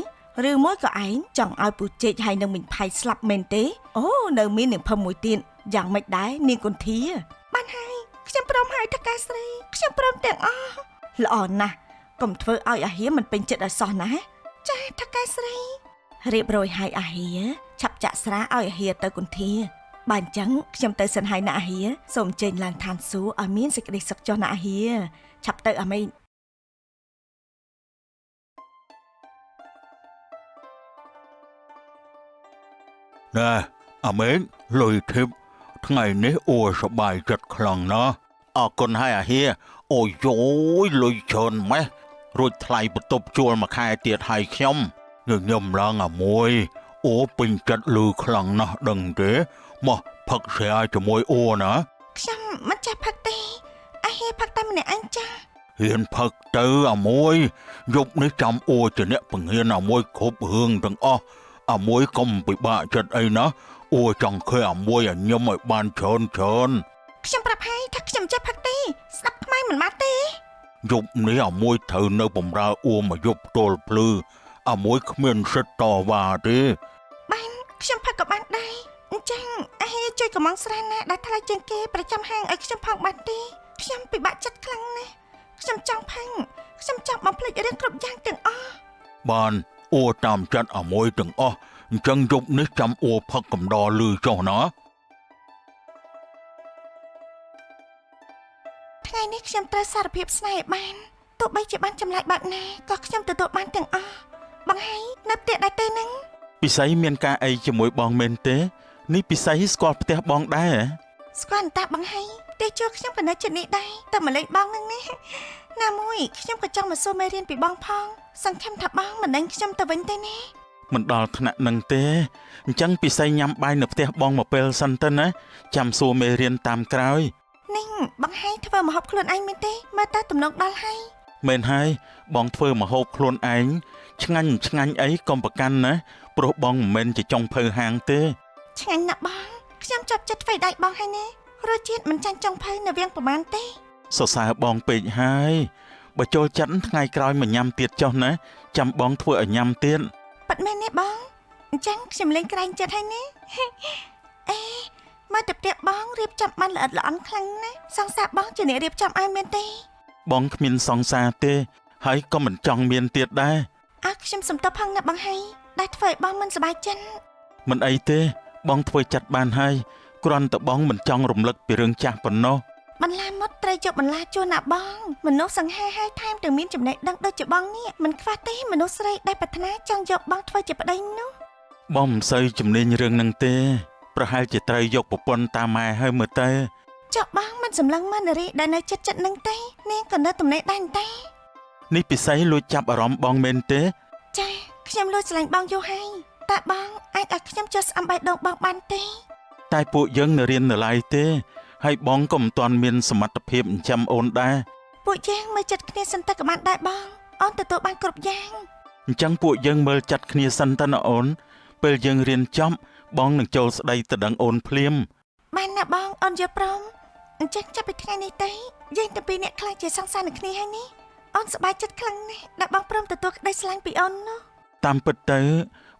ឬមួយក៏ឯងចង់ឲ្យពូជែកហើយនឹងមីងផៃស្លាប់មែនទេអូនៅមាននាងភឹមមួយទៀតយ៉ាងម៉េចដែរនាងគន្ធាបានហើយខ្ញុំព្រមហើយតកែស្រីខ្ញុំព្រមទាំងអស់ល្អណាស់កុំធ្វើឲ្យអាហៀមិនពេញចិត្តឲ្យសោះណាចាតកែស្រីរៀបរយឲ្យអាហៀឆាប់ចាក់ស្រាឲ្យអាហៀទៅគន្ធាបានអញ្ចឹងខ្ញុំទៅសិនហើយណាអាហៀសូមចេញឡើងឋានសួគ៌ឲ្យមានសេចក្តីសុខចុះណាអាហៀឆាប់ទៅអាមេងណែអាមេងលុយធីបថ្ងៃនេះអូសប្បាយចិត្តខ្លាំងណាស់អរគុណហើយអាហៀអូយយលុយច្រើនម៉េះរួចថ្លៃបន្ទប់ជួលមួយខែទៀតហើយខ្ញុំញញឹមឡើងអាមួយអូពេញចិត្តលឺខ្លាំងណាស់ដឹងទេមកផឹកស្រាជាមួយអូណាខ្ញុំមិនចេះផឹកទេអាហៀផឹកតែម្នាក់អញចាហ៊ានផឹកទៅអាមួយយប់នេះចាំអូជាអ្នកបង្រៀនអាមួយគ្រប់រឿងទាំងអស់អាមួយកុំពិបាកចិត្តអីណាអូចង់ឃើញអាមួយញញឹមឲ្យបានច្រើនខ្ញុំប្រាប់ហើយថាខ្ញុំចេះផឹកទេស្ដាប់ខ្មែរមិនបានទេយប់នេះអាមួយត្រូវនៅបំរើអូមកយប់ទល់ភ្លឺអាមួយគ្មានសិទ្ធិតវ៉ាទេបានខ្ញុំផឹកក៏បានដែរអញ្ចឹងអាហេជួយកំងស្រាណាដែលថ្លៃជាងគេប្រចាំហាងឲ្យខ្ញុំផងបានទេខ្ញុំពិបាកចិត្តខ្លាំងណាស់ខ្ញុំចង់ផឹកខ្ញុំចង់បំភ្លេចរឿងគ្រប់យ៉ាងទាំងអស់បានអូតាមចិត្តអាមួយទាំងអស់អញ្ចឹងយប់នេះចាំអូផឹកកំដរលឺចុះណាថ្ងៃនេះខ្ញុំត្រូវសារភាពស្នេហ៍បានទោះបីជាបានចម្លែកបែបណាក៏ខ្ញុំទទួលបានទាំងអស់បងហើយនៅផ្ទះដែរទេនឹងពិសីមានការអីជាមួយបងមែនទេនេះពិសីស្គាល់ផ្ទះបងដែរស្គាល់តាបងហើយទេជួខ្ញុំក៏នៅជិតនេះដែរតែមកលេងបងនឹងនេះណាមួយខ្ញុំក៏ចង់មកសួរមេរៀនពីបងផងសង្ឃឹមថាបងមិនដឹងខ្ញុំទៅវិញទេណាមិនដល់ថ្នាក់នឹងទេអញ្ចឹងពិសីញ៉ាំបាយនៅផ្ទះបងមកពេលសិនទៅណាចាំសួរមេរៀនតាមក្រោយនេះបងហើយធ្វើម្ហូបខ្លួនឯងមែនទេមើលតើទំនងដល់ហើយមែនហើយបងធ្វើម្ហូបខ្លួនឯងឆ្ងាញ់អីកុំប្រកាន់ណាព្រោះបងមិនមែនជាចុងភៅហាងទេឆ្ងាញ់ណាស់បងខ្ញុំចាប់ចិត្តធ្វើដៃបងហើយណារសជាតិមិនចាញ់ចុងភៅនៅវាងប្រមាណទេសរសើរបងពេកហើយបើចូលចិត្តថ្ងៃក្រោយមកញ៉ាំទៀតចុះណាចាំបងធ្វើឲ្យញ៉ាំទៀតប៉ាត់មែនទេបងអញ្ចឹងខ្ញុំលេងក្រែងចិត្តហើយណាអេមកទៅផ្ទះបងរៀបចំបានល្អិតល្អន់ខ្លាំងណាស់សង្សារបងជាអ្នករៀបចំឲ្យមែនទេបងគ្មានសង្សារទេហើយក៏មិនចង់មានទៀតដែរខ្ញុំសុំទោសផងណាបងហើយដែលធ្វើឲ្យបងមិនសប្បាយចិត្តមិនអីទេបងធ្វើចាត់បានហើយគ្រាន់តែបងមិនចង់រំលឹកពីរឿងចាស់ប៉ុណ្ណោះបន្លាមុតត្រូវយកបន្លាជូនណាបងមនុស្សសង្ហាហើយថែមទាំងមានចំណេះដឹងដូចជាបងនេះមិនខ្វះទេមនុស្សស្រីដែលប្រាថ្នាចង់យកបងធ្វើជាប្តីនោះបងមិនសូវជំនាញរឿងហ្នឹងទេប្រហែលជាត្រូវយកប្រពន្ធតាមម៉ែហើយមើលទៅចុះបងមិនសម្លឹងមើលនារីដែលនៅចិត្តហ្នឹងទេនាងក៏នៅទំនេរដែរទេនេះពិសីលួចចាប់អារម្មណ៍បងមែនទេចាខ្ញុំលួចស្រឡាញ់បងយូរហើយតើបងអាចឲ្យខ្ញុំចុះស្អំបៃដងបងបានទេតែពួកយើងនៅរៀននៅឡើយទេហើយបងក៏មិនទាន់មានសមត្ថភាពចិញ្ចឹមអូនដែរពួកយើងមើលចិត្តគ្នាសិនតើក៏បានដែរបងអូនទទួលបានគ្រប់យ៉ាងអញ្ចឹងពួកយើងមើលចិត្តគ្នាសិនតើណាអូនពេលយើងរៀនចប់បងនឹងចូលស្ដីទៅដឹងអូនភ្លាមបានណាបងអូនយល់ព្រមអញ្ចឹងចាប់ពីថ្ងៃនេះទៅយើងទាំងពីរអ្នកខ្លាចជាសង្សារនឹងគ្នាហើយនេះអូនសប្បាយចិត្តខ្លាំងណាស់ដែលបងព្រមទទួលក្តីស្រឡាញ់ពីអូននោះតាមពិតទៅ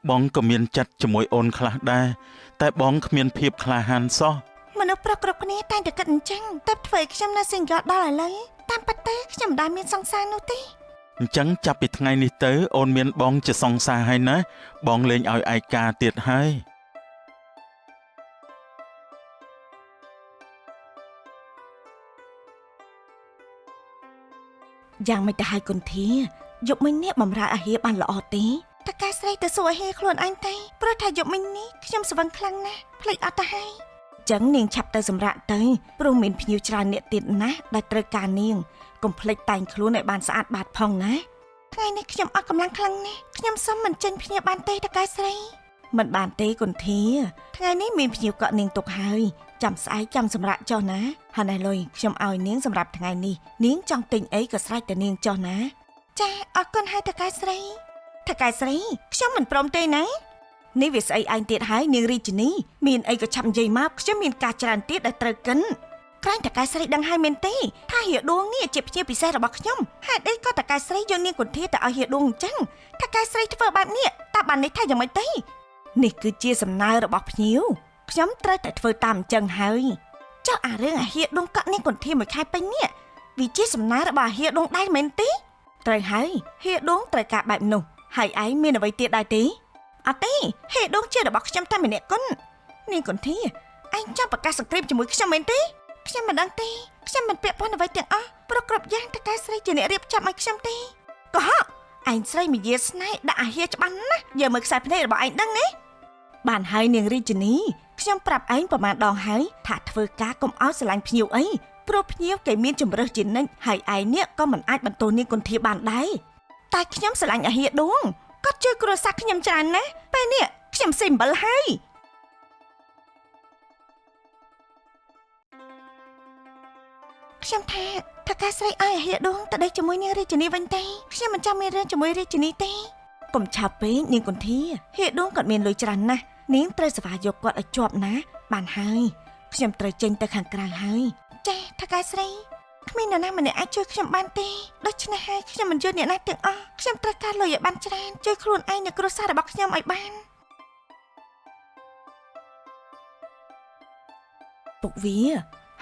បងក៏មានចិត្តជាមួយអូនខ្លះដែរតែបងគ្មានភាពក្លាហានសោះមនុស្សប្រុសគ្រប់គ្នាតែងតែគិតអញ្ចឹងតែធ្វើឲ្យខ្ញុំនៅ single ដល់ឥឡូវតាមពិតទៅខ្ញុំមិនដែលមានសង្សារនោះទេអញ្ចឹងចាប់ពីថ្ងៃនេះទៅអូនមានបងជាសង្សារហើយណាបងលែងឲ្យឯកាទៀតហើយយ៉ាងមិនទៅឲ្យគុនធាយប់មិញនេះបំរើអាហារបានល្អទេតើកែស្រីទៅសួរអាហារខ្លួនអញទេព្រោះថាយប់មិញនេះខ្ញុំស្វឹងខ្លាំងណាស់ភ្លេចអត់ទៅហើយ ចឹងនាងឆាប់ទៅសម្រាកទៅព្រោះមានភ្ញៀវច្រើនអ្នកទៀតណាស់ដែលត្រូវការនាងកុំភ្លេចតែងខ្លួនឲ្យបានស្អាតបាតផងណាថ្ងៃនេះខ្ញុំអត់កម្លាំងខ្លាំងណាស់ខ្ញុំសុំមិនចេញភ្ញៀវបានទេតកែស្រីមិនបានទេគុនធាថ្ងៃនេះមានភ្ញៀវកក់នាងទុកហើយចាំស្អែកចាំសម្រាប់ចុះណាហើយណែលុយខ្ញុំឲ្យនាងសម្រាប់ថ្ងៃនេះនាងចង់ទិញអីក៏ស្រេចតែនាងចុះណាចាអរគុណហើយតកែស្រីខ្ញុំមិនព្រមទេណានេះវាស្អីឯងទៀតហើយនាងរាជិនីមានអីក៏ឆាប់និយាយមកខ្ញុំមានការច្រើនទៀតដែលត្រូវកិនក្រែងតកែស្រីដឹងហើយមែនទេថាហៀដួងនេះជាភ្ញៀវពិសេសរបស់ខ្ញុំហេតុអីក៏តកែស្រីយកនាងគុនធាទៅឲ្យហៀដួងអញ្ចឹងតកែស្រីធ្វើបែបនេះតើបាននេះថាយ៉ាងម៉េចទេនេះគឺជាសំណើរបស់ភ្ញៀវខ្ញុំត្រូវតែធ្វើតាមអញ្ចឹងហើយចុះអារឿងអាហៀដួងកក់នាងគុនធាមួយខែពេញនេះវាជាសំណើរបស់អាហៀដួងដែរមែនទេត្រូវហើយហៀដួងត្រូវការបែបនោះហើយឯងមានអ្វីទៀតដែរទេអត់ទេហេដងជារបស់ខ្ញុំតែម្នាក់គុននាងគុនធាឯងចាំប្រកាសសង្គ្រាមជាមួយខ្ញុំមែនទេខ្ញុំមិនដឹងទេខ្ញុំមិនពាក់ព័ន្ធអ្វីទាំងអស់ព្រោះគ្រប់យ៉ាងតកែស្រីជាអ្នករៀបចំឲ្យខ្ញុំទេកុហកឯងស្រីមាយាស្នេហ៍ដាក់អាហាច្បាស់ណាស់យកមើលខ្សែភ្នែករបស់ឯងដឹងទេបានហើយនាងរាជិនីខ្ញុំប្រាប់ឯងប្រមាណដងហើយថាធ្វើការកុំឲ្យស្រឡាញ់ភ្ញៀវអីព្រោះភ្ញៀវគេមានជំរើសជានិច្ចហើយឯងនេះក៏មិនអាចបន្ទោសនាងគុនធាបានដែរតែខ្ញុំស្រឡាញ់អាហាដួងគាត់ជួយគ្រួសារខ្ញុំច្រើនណាស់ពេលនេះខ្ញុំស៊ីអំបិលហើយខ្ញុំថាតកែស្រីឲ្យអាហាដួងទៅដេកជាមួយនាងរាជិនីវិញទេខ្ញុំមិនចាំមានរឿងជាមួយរាជិនីទេកុំឆាប់ពេកនាងគុនធាហាដួងគាត់មានលុយច្រើនណាស់នាងត្រូវសេវាយកគាត់ឲ្យជាប់ណាបានហើយខ្ញុំត្រូវចេញទៅខាងក្រៅហើយចាតកែស្រីគ្មានអ្នកណាម្នាក់អាចជួយខ្ញុំបានទេដូច្នេះហើយខ្ញុំមិនយល់អ្នកណាទាំងអស់ខ្ញុំត្រូវការលុយឲ្យបានច្រើនជួយខ្លួនឯងនិងគ្រួសាររបស់ខ្ញុំឲ្យបានពុកវា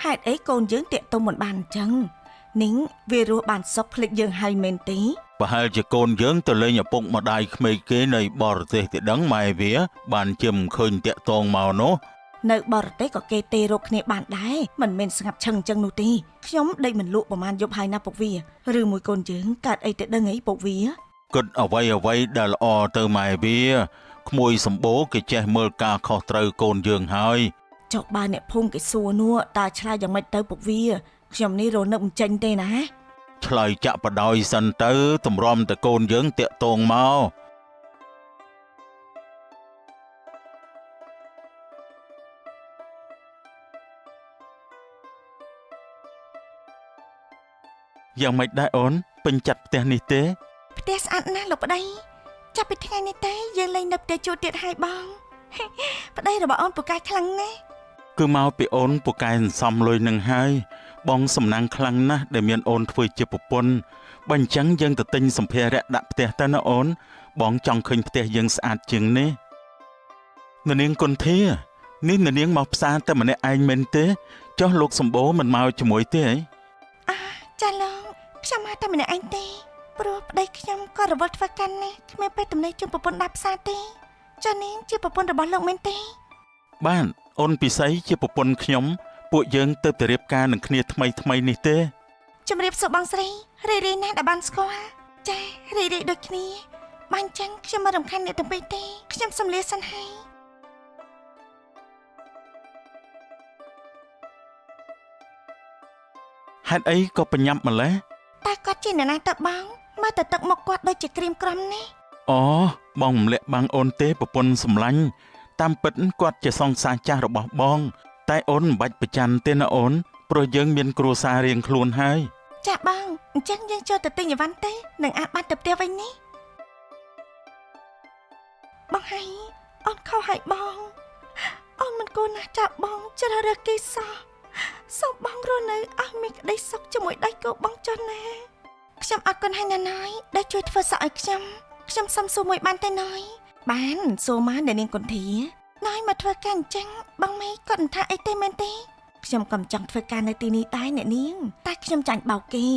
ហេតុអីកូនយើងតាក់ទងមិនបានអញ្ចឹងនាងវារស់បានសុខភ្លេចយើងហើយមែនទេប្រហែលជាកូនយើងទៅលេងឪពុកម្ដាយក្មេកគេនៅបរទេសទៅដឹងម៉ែវាបានជាមិនឃើញតាក់ទងមកនោះនៅបរទេសក៏គេទេរកគ្នាបានដែរមិនមែនស្ងាត់ឈឹងអញ្ចឹងនោះទេខ្ញុំដេកមិនលក់ប្រហែលយប់ហើយណាពុកវាឬមួយកូនយើងកើតអីទៅដឹងអីពុកវាគិតអ្វីដែលល្អទៅម៉ែវាក្មួយសម្បូរគេចេះមើលការខុសត្រូវកូនយើងហើយចុះបើអ្នកភូមិគេសួរនោះតើឆ្លើយយ៉ាងម៉េចទៅពុកវាខ្ញុំនេះរនឹកមិនចេញទេណាឆ្លើយចាក់បដ ாய் សិនទៅតម្រាំតែកូនយើងតាក់ទងមកយ៉ាងម៉េចដែរអូនពេញចាត់ផ្ទះនេះទេផ្ទះស្អាតណាស់លោកប្តីចាប់ពីថ្ងៃនេះទេយើងលេងនៅផ្ទះជួលទៀតហើយបងប្តីរបស់អូនពូកែខ្លាំងណាស់គឺមកពីអូនពូកែសន្សំលុយនឹងហើយបងសំណាងខ្លាំងណាស់ដែលមានអូនធ្វើជាប្រពន្ធបើអញ្ចឹងយើងទៅទិញសម្ភារៈដាក់ផ្ទះទៅណាអូនបងចង់ឃើញផ្ទះយើងស្អាតជាងនេះនាងគុនធានេះនាងមកផ្សារតែម្នាក់ឯងមែនទេចុះលោកសម្បូរមិនមកជាមួយទេចាលោកខ្ញុំមកតែម្នាក់ឯងទេព្រោះប្តីខ្ញុំក៏រវល់ធ្វើកាន់ណាគ្មានពេលទំនេរជុំប្រពន្ធដាក់ផ្សារទេចានាងជាប្រពន្ធរបស់លោកមែនទេបានអូនពិសីជាប្រពន្ធខ្ញុំពួកយើងទៅរៀបការនឹងគ្នាថ្មីនេះទេជំរាបសួរបងស្រីរីណាស់ដែលបានស្គាល់ចារីដូចគ្នាបានអញ្ចឹងខ្ញុំមិនរំខានអ្នកទាំងពីរទេខ្ញុំសំលាសិនហើយហេតុអីក៏បញ្ញាប់ម្លេះតែគាត់ជាអ្នកណាទៅបងមើលទៅទឹកមុខគាត់ដូចជាក្រៀមក្រំណាអូបងមិនលាក់បាំងអូនទេប្រពន្ធសម្លាញ់តាមពិតគាត់ជាសង្សារចាស់របស់បងតែអូនមិនបាច់ប្រច័ណ្ឌទេណាអូនព្រោះយើងមានគ្រួសាររៀងខ្លួនហើយចាបងអញ្ចឹងយើងចូលទៅទិញអីវ៉ាន់ទេនឹងអាចបានទៅផ្ទះវិញនេះបងហើយអូនខុសហើយបងអូនមិនគួរណាស់ចាប់បងជ្រើសរើសគេសោះសូមបងរស់នៅឲ្យមានក្តីសុខជាមួយដៃគូបងចុះណាខ្ញុំអរគុណហើយណាណយដែលជួយធ្វើសក់ឲ្យខ្ញុំសុំសួរមួយបានទេណយបានសួរមកអ្នកនាងគុនធាណយមកធ្វើការអញ្ចឹងបងមេគាត់មិនថាអីទេមែនទេខ្ញុំក៏ចង់ធ្វើការនៅទីនេះដែរអ្នកនាងតែខ្ញុំចាញ់បោកគេ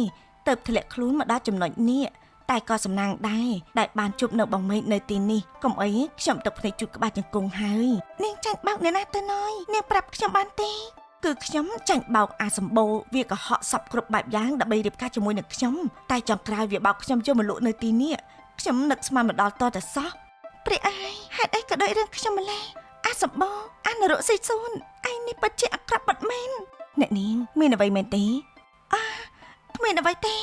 ទៅធ្លាក់ខ្លួនមកដល់ចំណុចនេះតែក៏សំណាងដែរដែលបានជួបនៅបងមេនៅទីនេះកុំអីខ្ញុំទឹកភ្នែកជួបក្បាលជង្គង់ហើយនាងចាញ់បោកអ្នកណាទៅណយនាងប្រាប់ខ្ញុំបានទេគឺខ្ញុំចាញ់បោកអាសម្បូរវាកុហកសពគ្រប់បែបយ៉ាងដើម្បីរៀបការជាមួយនឹងខ្ញុំតែចុងក្រោយវាបោកខ្ញុំយកមកលក់នៅទីនេះខ្ញុំនឹកស្មានមកដល់តតែសោះព្រះអាយហេតុអីក៏ដូចរឿងខ្ញុំម្លេះអាសម្បូរអានរកស៊ីស៊ូន ឯងនេះពិតជាអាក្រក់បាត់មែនអ្នកនាងមានអ្វីមែនទេគ្មានអ្វីទេ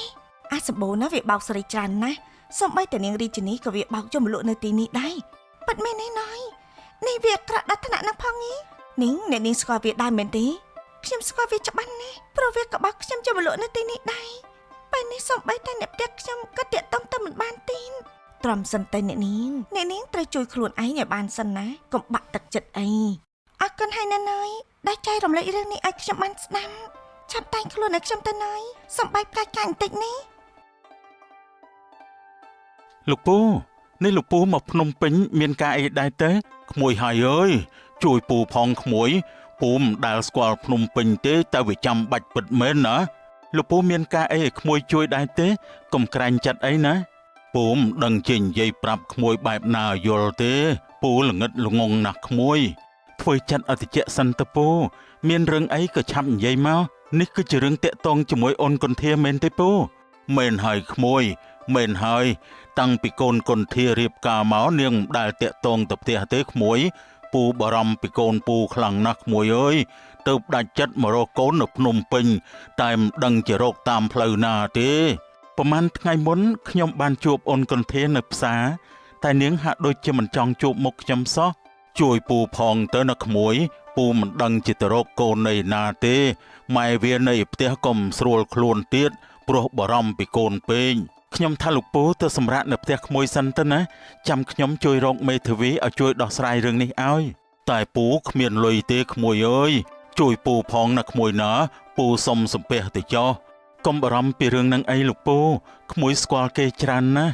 អាសម្បូរណាវាបោកស្រីច្រើនណាស់សូម្បីតែនាងរាជិនីក៏វាបោកយកមកលក់នៅទីនេះដែរពិតមែនទេណយនេះវាអាក្រក់ដល់ថ្នាក់ហ្នឹងផងញីអ្នកនាងស្គាល់វាដែរមែនទេខ្ញុំស្គាល់វាច្បាស់ណាស់ព្រោះវាក៏បោកខ្ញុំយកមកលក់នៅទីនេះដែរពេលនេះសូម្បីតែអ្នកផ្ទះខ្ញុំក៏តាក់ទងទៅមិនបានទេត្រឹមសិនតែអ្នកនាងត្រូវជួយខ្លួនឯងឲ្យបានសិនណាកុំបាក់ទឹកចិត្តអីអរគុណហើយណាណយដែលចែករំលែករឿងនេះឲ្យខ្ញុំបានស្ដាប់ឆាប់តែងខ្លួនឲ្យខ្ញុំទៅណយសំបីផ្កាច់កាញ់បន្តិចនេះលោកពូនេះលោកពូមកភ្នំពេញមានការអីដែរទៅក្មួយហើយអើយជួយពូផងក្មួយពូមិនដែលស្គាល់ភ្នំពេញទេតែវាចាំបាច់ពិតមែនណាលោកពូមានការអីឲ្យក្មួយជួយដែរទេកុំក្រែងចិត្តអីណាពូមិនដឹងចេញនិយាយប្រាប់ក្មួយបែបណាយល់ទេពូល្ងឹតល្ងងណាស់ក្មួយធ្វើចិត្តអតិចសិនទៅពូមានរឿងអីក៏ឆាប់និយាយមកនេះគឺជារឿងតាក់ទងជាមួយអូនកុន្ធាមែនទេពូមែនហើយក្មួយមែនហើយតាំងពីកូនកុន្ធារៀបការមកនាងមិនដែលតាក់ទងទៅផ្ទះទេក្មួយពូបារម្ភពីកូនពូខ្លាំងណាស់ក្មួយអើយទៅផ្ដាច់ចិត្តមករកកូននៅភ្នំពេញតែមិនដឹងជារកតាមផ្លូវណាទេប្រហែលថ្ងៃមុនខ្ញុំបានជួបអូនកុន្ធានៅផ្សារតែនាងហាក់ដូចជាមិនចង់ជួបមុខខ្ញុំសោះជួយពូផងទៅណាក្មួយពូមិនដឹងជាទៅរកកូននៅណាទេម៉ែវានៅផ្ទះកុំស្រួលខ្លួនទៀតព្រោះបារម្ភពីកូនពេកខ្ញុំថាលោកពូទៅសម្រាប់នៅផ្ទះក្មួយសិនទៅណាចាំខ្ញុំជួយរកមេធាវីឲ្យជួយដោះស្រាយរឿងនេះឲ្យតែពូគ្មានលុយទេក្មួយអើយជួយពូផងណាក្មួយណាពូសុំសំពះទៅចុះកុំបារម្ភពីរឿងនឹងអីលោកពូក្មួយស្គាល់គេច្រើនណា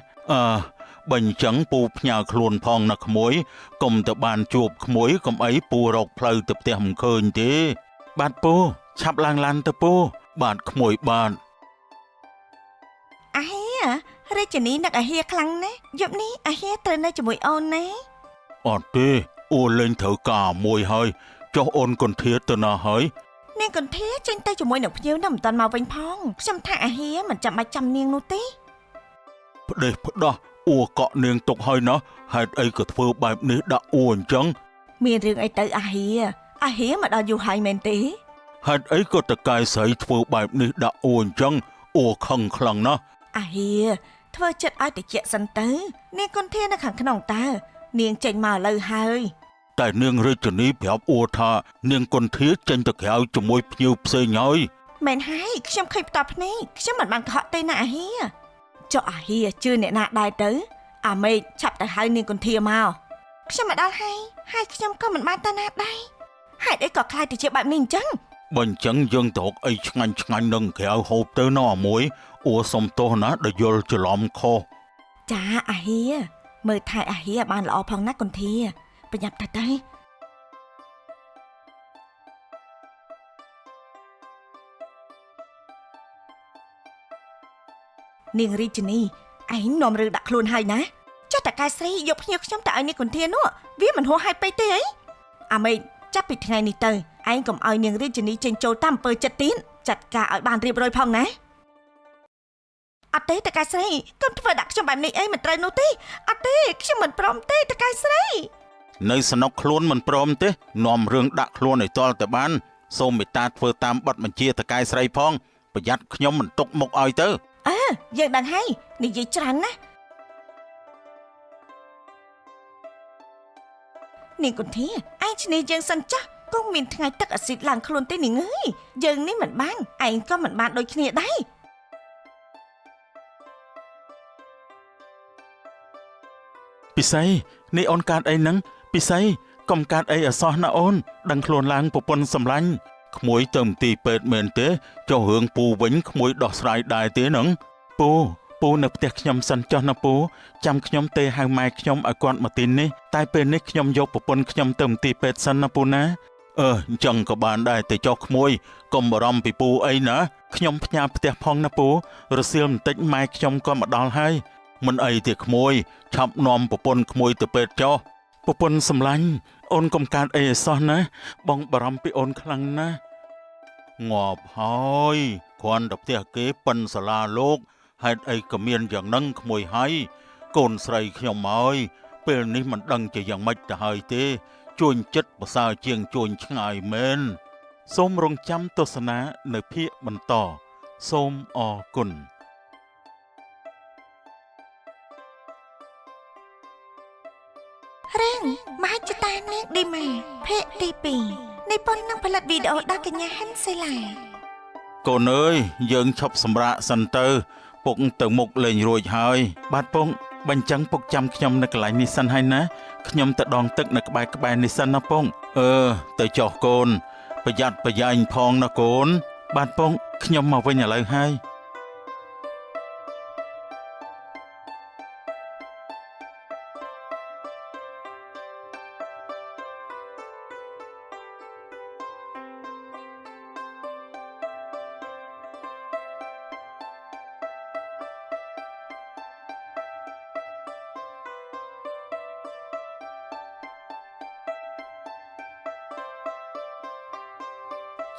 បើអញ្ចឹងពូផ្ញើខ្លួនផងណាក្មួយកុំទៅបានជួបក្មួយកុំអីពូរកផ្លូវទៅផ្ទះមិនឃើញទេបាទពូឆាប់ឡើងឡានទៅពូបាទក្មួយបាទអាហេរាជិនីនឹកអាហេខ្លាំងណាស់យប់នេះអាហេត្រូវនៅជាមួយអូនណាអត់ទេអូនលេងត្រូវការមួយហើយចុះអូនកុន្ធាទៅណាហើយនាងកុន្ធាចេញទៅជាមួយនឹងភ្ញៀវនៅមិនតាន់មកវិញផងខ្ញុំថាអាហេមិនចាំបាច់ចាំនាងនោះទេផ្ដេសផ្ដោះអ៊ូកក់នាងទុកហើយណាហេតុអីក៏ធ្វើបែបនេះដាក់អ៊ូអញ្ចឹងមានរឿងអីទៅអាហេមកដល់យូរហើយមែនទេហេតុអីក៏តកែស្រីធ្វើបែបនេះដាក់អ៊ូអញ្ចឹងអ៊ូខឹងខ្លាំងណាស់អាហេធ្វើចិត្តឲ្យតិចសិនទៅនាងកុន្ធានៅខាងក្នុងតើនាងចេញមកឥឡូវហើយតែនាងរាជនីប្រាប់អ៊ូថានាងកុន្ធាចេញទៅក្រៅជាមួយភ្ញៀវផ្សេងហើយមែនហើយខ្ញុំឃើញផ្ទាល់ភ្នែកខ្ញុំមិនបានកុហកទេណាអាហេចុះអាហេជឿអ្នកណាដែរទៅអាមេឃឆាប់ទៅហៅនាងកុន្ធាមកខ្ញុំមកដល់ហើយខ្ញុំក៏មិនបានទៅណាដែរហេតុអីក៏ខ្លាចទៅជាបែបនេះអញ្ចឹងបើអញ្ចឹងយើងទៅរកអីឆ្ងាញ់នឹងក្រៅហូបទៅណោះមួយអ៊ូសុំទោសណាដែលយល់ច្រឡំខុសចាអាហេមើលថែអាហេឲ្យបានល្អផងណាកុន្ធាប្រញាប់ទៅនាងរាជិនីឯងនាំរឿងដាក់ខ្លួនហើយណាចុះតកែស្រីយកភ្ញៀវខ្ញុំទៅឲ្យនាងកុន្ធានោះវាមិនហួសហេតុពេកទេអីអាមេឃចាប់ពីថ្ងៃនេះទៅឯងកុំឲ្យនាងរាជិនីចេញចូលតាមអំពើចិត្តទៀតចាត់ការឲ្យបានរៀបរយផងណាអត់ទេតកែស្រីកុំធ្វើដាក់ខ្ញុំបែបនេះអីមិនត្រូវនោះទេអត់ទេខ្ញុំមិនព្រមទេតកែស្រីនៅสนุกខ្លួនមិនព្រមទេនាំរឿងដាក់ខ្លួនឲ្យទាល់តែបានសូមមេត្តាធ្វើតាមបទបញ្ជាតកែស្រីផងប្រយ័ត្នខ្ញុំមិនទុកមុខឲ្យទៅយើងដឹងហើយនិយាយច្រើនណាស់នាងកុន្ធាឯងឈ្នះយើងសិនចាស់គង់មានថ្ងៃទឹកអាស៊ីតឡើងខ្លួនទេនាងអើយយើងនេះមិនបានឯងក៏មិនបានដូចគ្នាដែរពិសីនេះអូនកើតអីហ្នឹងពិសីកុំកើតអីអសោះណាអូនដឹងខ្លួនឡើងប្រពន្ធសម្លាញ់ក្មួយទៅមន្ទីរពេទ្យមែនទេចុះរឿងពូវិញក្មួយដោះស្រាយដែរទេហ្នឹងពូនៅផ្ទះខ្ញុំសិនចុះណាពូចាំខ្ញុំទេហៅម៉ែខ្ញុំឲ្យគាត់មកទីនេះតែពេលនេះខ្ញុំយកប្រពន្ធខ្ញុំទៅមន្ទីរពេទ្យសិនណាពូណាអញ្ចឹងក៏បានដែរតែចុះក្មួយកុំបារម្ភពីពូអីណាខ្ញុំផ្ញើផ្ទះផងណាពូរសៀលបន្តិចម៉ែខ្ញុំក៏មកដល់ហើយមិនអីទេក្មួយឆាប់នាំប្រពន្ធក្មួយទៅពេទ្យចុះប្រពន្ធសម្លាញ់អូនកុំកើតអីឲ្យសោះណាបងបារម្ភពីអូនខ្លាំងណាស់ងាប់ហើយគ្រាន់តែផ្ទះគេប៉ិនសាលាលោកហេតុអីក៏មានយ៉ាងហ្នឹងក្មួយហើយកូនស្រីខ្ញុំហើយពេលនេះមិនដឹងជាយ៉ាងម៉េចទៅហើយទេ ជួញចិត្តប្រសើរជាងជួញឆ្ងាយមែនសូមរងចាំទស្សនានៅភាគបន្តសូមអរគុណរឿងមហិច្ឆតានាងឌីម៉ាភាគទី2នៃប៉ុននឹងផលិតវីដេអូដល់កញ្ញាហិនសេឡាកូនអើយយើងឈប់សម្រាកសិនទៅពុកទៅមុខលេងរួចហើយបាទពងបញ្ចឹងពុកចាំខ្ញុំនៅកន្លែងនេះសិនហើយណាខ្ញុំទៅដងទឹកនៅក្បែរនេះសិនណាពងទៅចុះកូនប្រយ័ត្នប្រយែងផងណាកូនបាទពងខ្ញុំមកវិញឥឡូវហើយ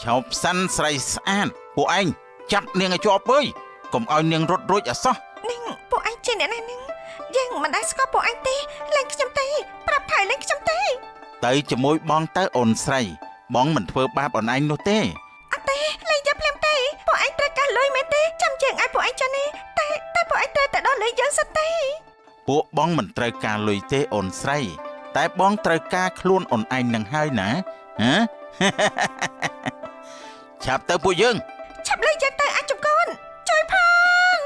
ឈប់សិនស្រីស្អាតពួកឯងចាប់នាងឲ្យជាប់អើយកុំឲ្យនាងរត់រួចអសោះនាងពួកឯងជាអ្នកណានាងយើងមិនដែលស្គាល់ពួកឯងទេលេងខ្ញុំទេប្រាប់ថៃលេងខ្ញុំទេទៅជាមួយបងទៅអូនស្រីបងមិនធ្វើបាបអូនឯងនោះទេអត់ទេលេងយ៉ាប់ភ្លាមទេពួកឯងត្រូវការលុយមែនទេចាំជើងឲ្យពួកឯងចុះនេះតែពួកឯងត្រូវតែដល់លេងយើងសិនទេពួកបងមិនត្រូវការលុយទេអូនស្រីតែបងត្រូវការខ្លួនអូនឯងនឹងហើយណាហ៎ឆាប់ទៅពួកយើងឆាប់លេងយើងទៅអាចជុំកូនជួយផង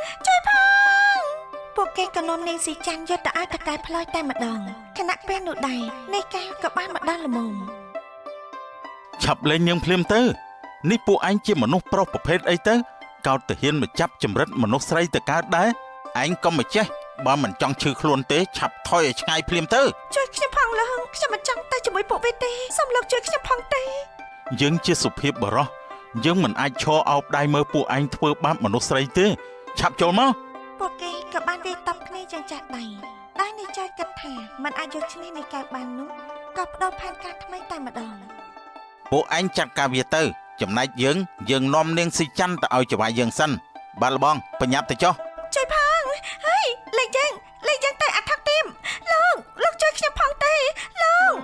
ពួកគេក៏នាំនាងស៊ីចាន់យកទៅឲ្យតកែផ្លោយតែម្ដងខណៈពេលនោះដែរនេះកែក៏បានមកដល់ល្មមឆាប់លេងនាងភ្លាមទៅនេះពួកឯងជាមនុស្សប្រុសប្រភេទអីទៅកោតទៅហ៊ានមកចាប់ចម្រិតមនុស្សស្រីទៅកើតដែរឯងកុំមកចេះបើមិនចង់ឈឺខ្លួនទេឆាប់ថយឲ្យឆ្ងាយភ្លាមទៅជួយខ្ញុំផងលោកខ្ញុំមិនចង់ទៅជាមួយពួកវាទេសូមលោកជួយខ្ញុំផងទេយើងជាសុភាពបរោះយើងមិនអាចឈរអោបដៃមើលពួកឯងធ្វើបាបមនុស្សស្រីទេឆាប់ចូលមកពួកគេក៏បានវាយតប់គ្នាយ៉ាងចាស់ដៃដោយនេះចៅគិតថាមិនអាចយកឈ្នះនៃការបាននោះក៏បដូរផែនការថ្មីតែម្ដងពួកឯងចាត់ការវាទៅចំណែកយើងនាំនាងស៊ីច័ន្ទទៅឲ្យចវាយយើងសិនបាទលបងបញ្ញាប់ទៅចុះជួយផងហើយលេងយើងទៅអថកទៀមលោកជួយខ្ញុំផងទេលោក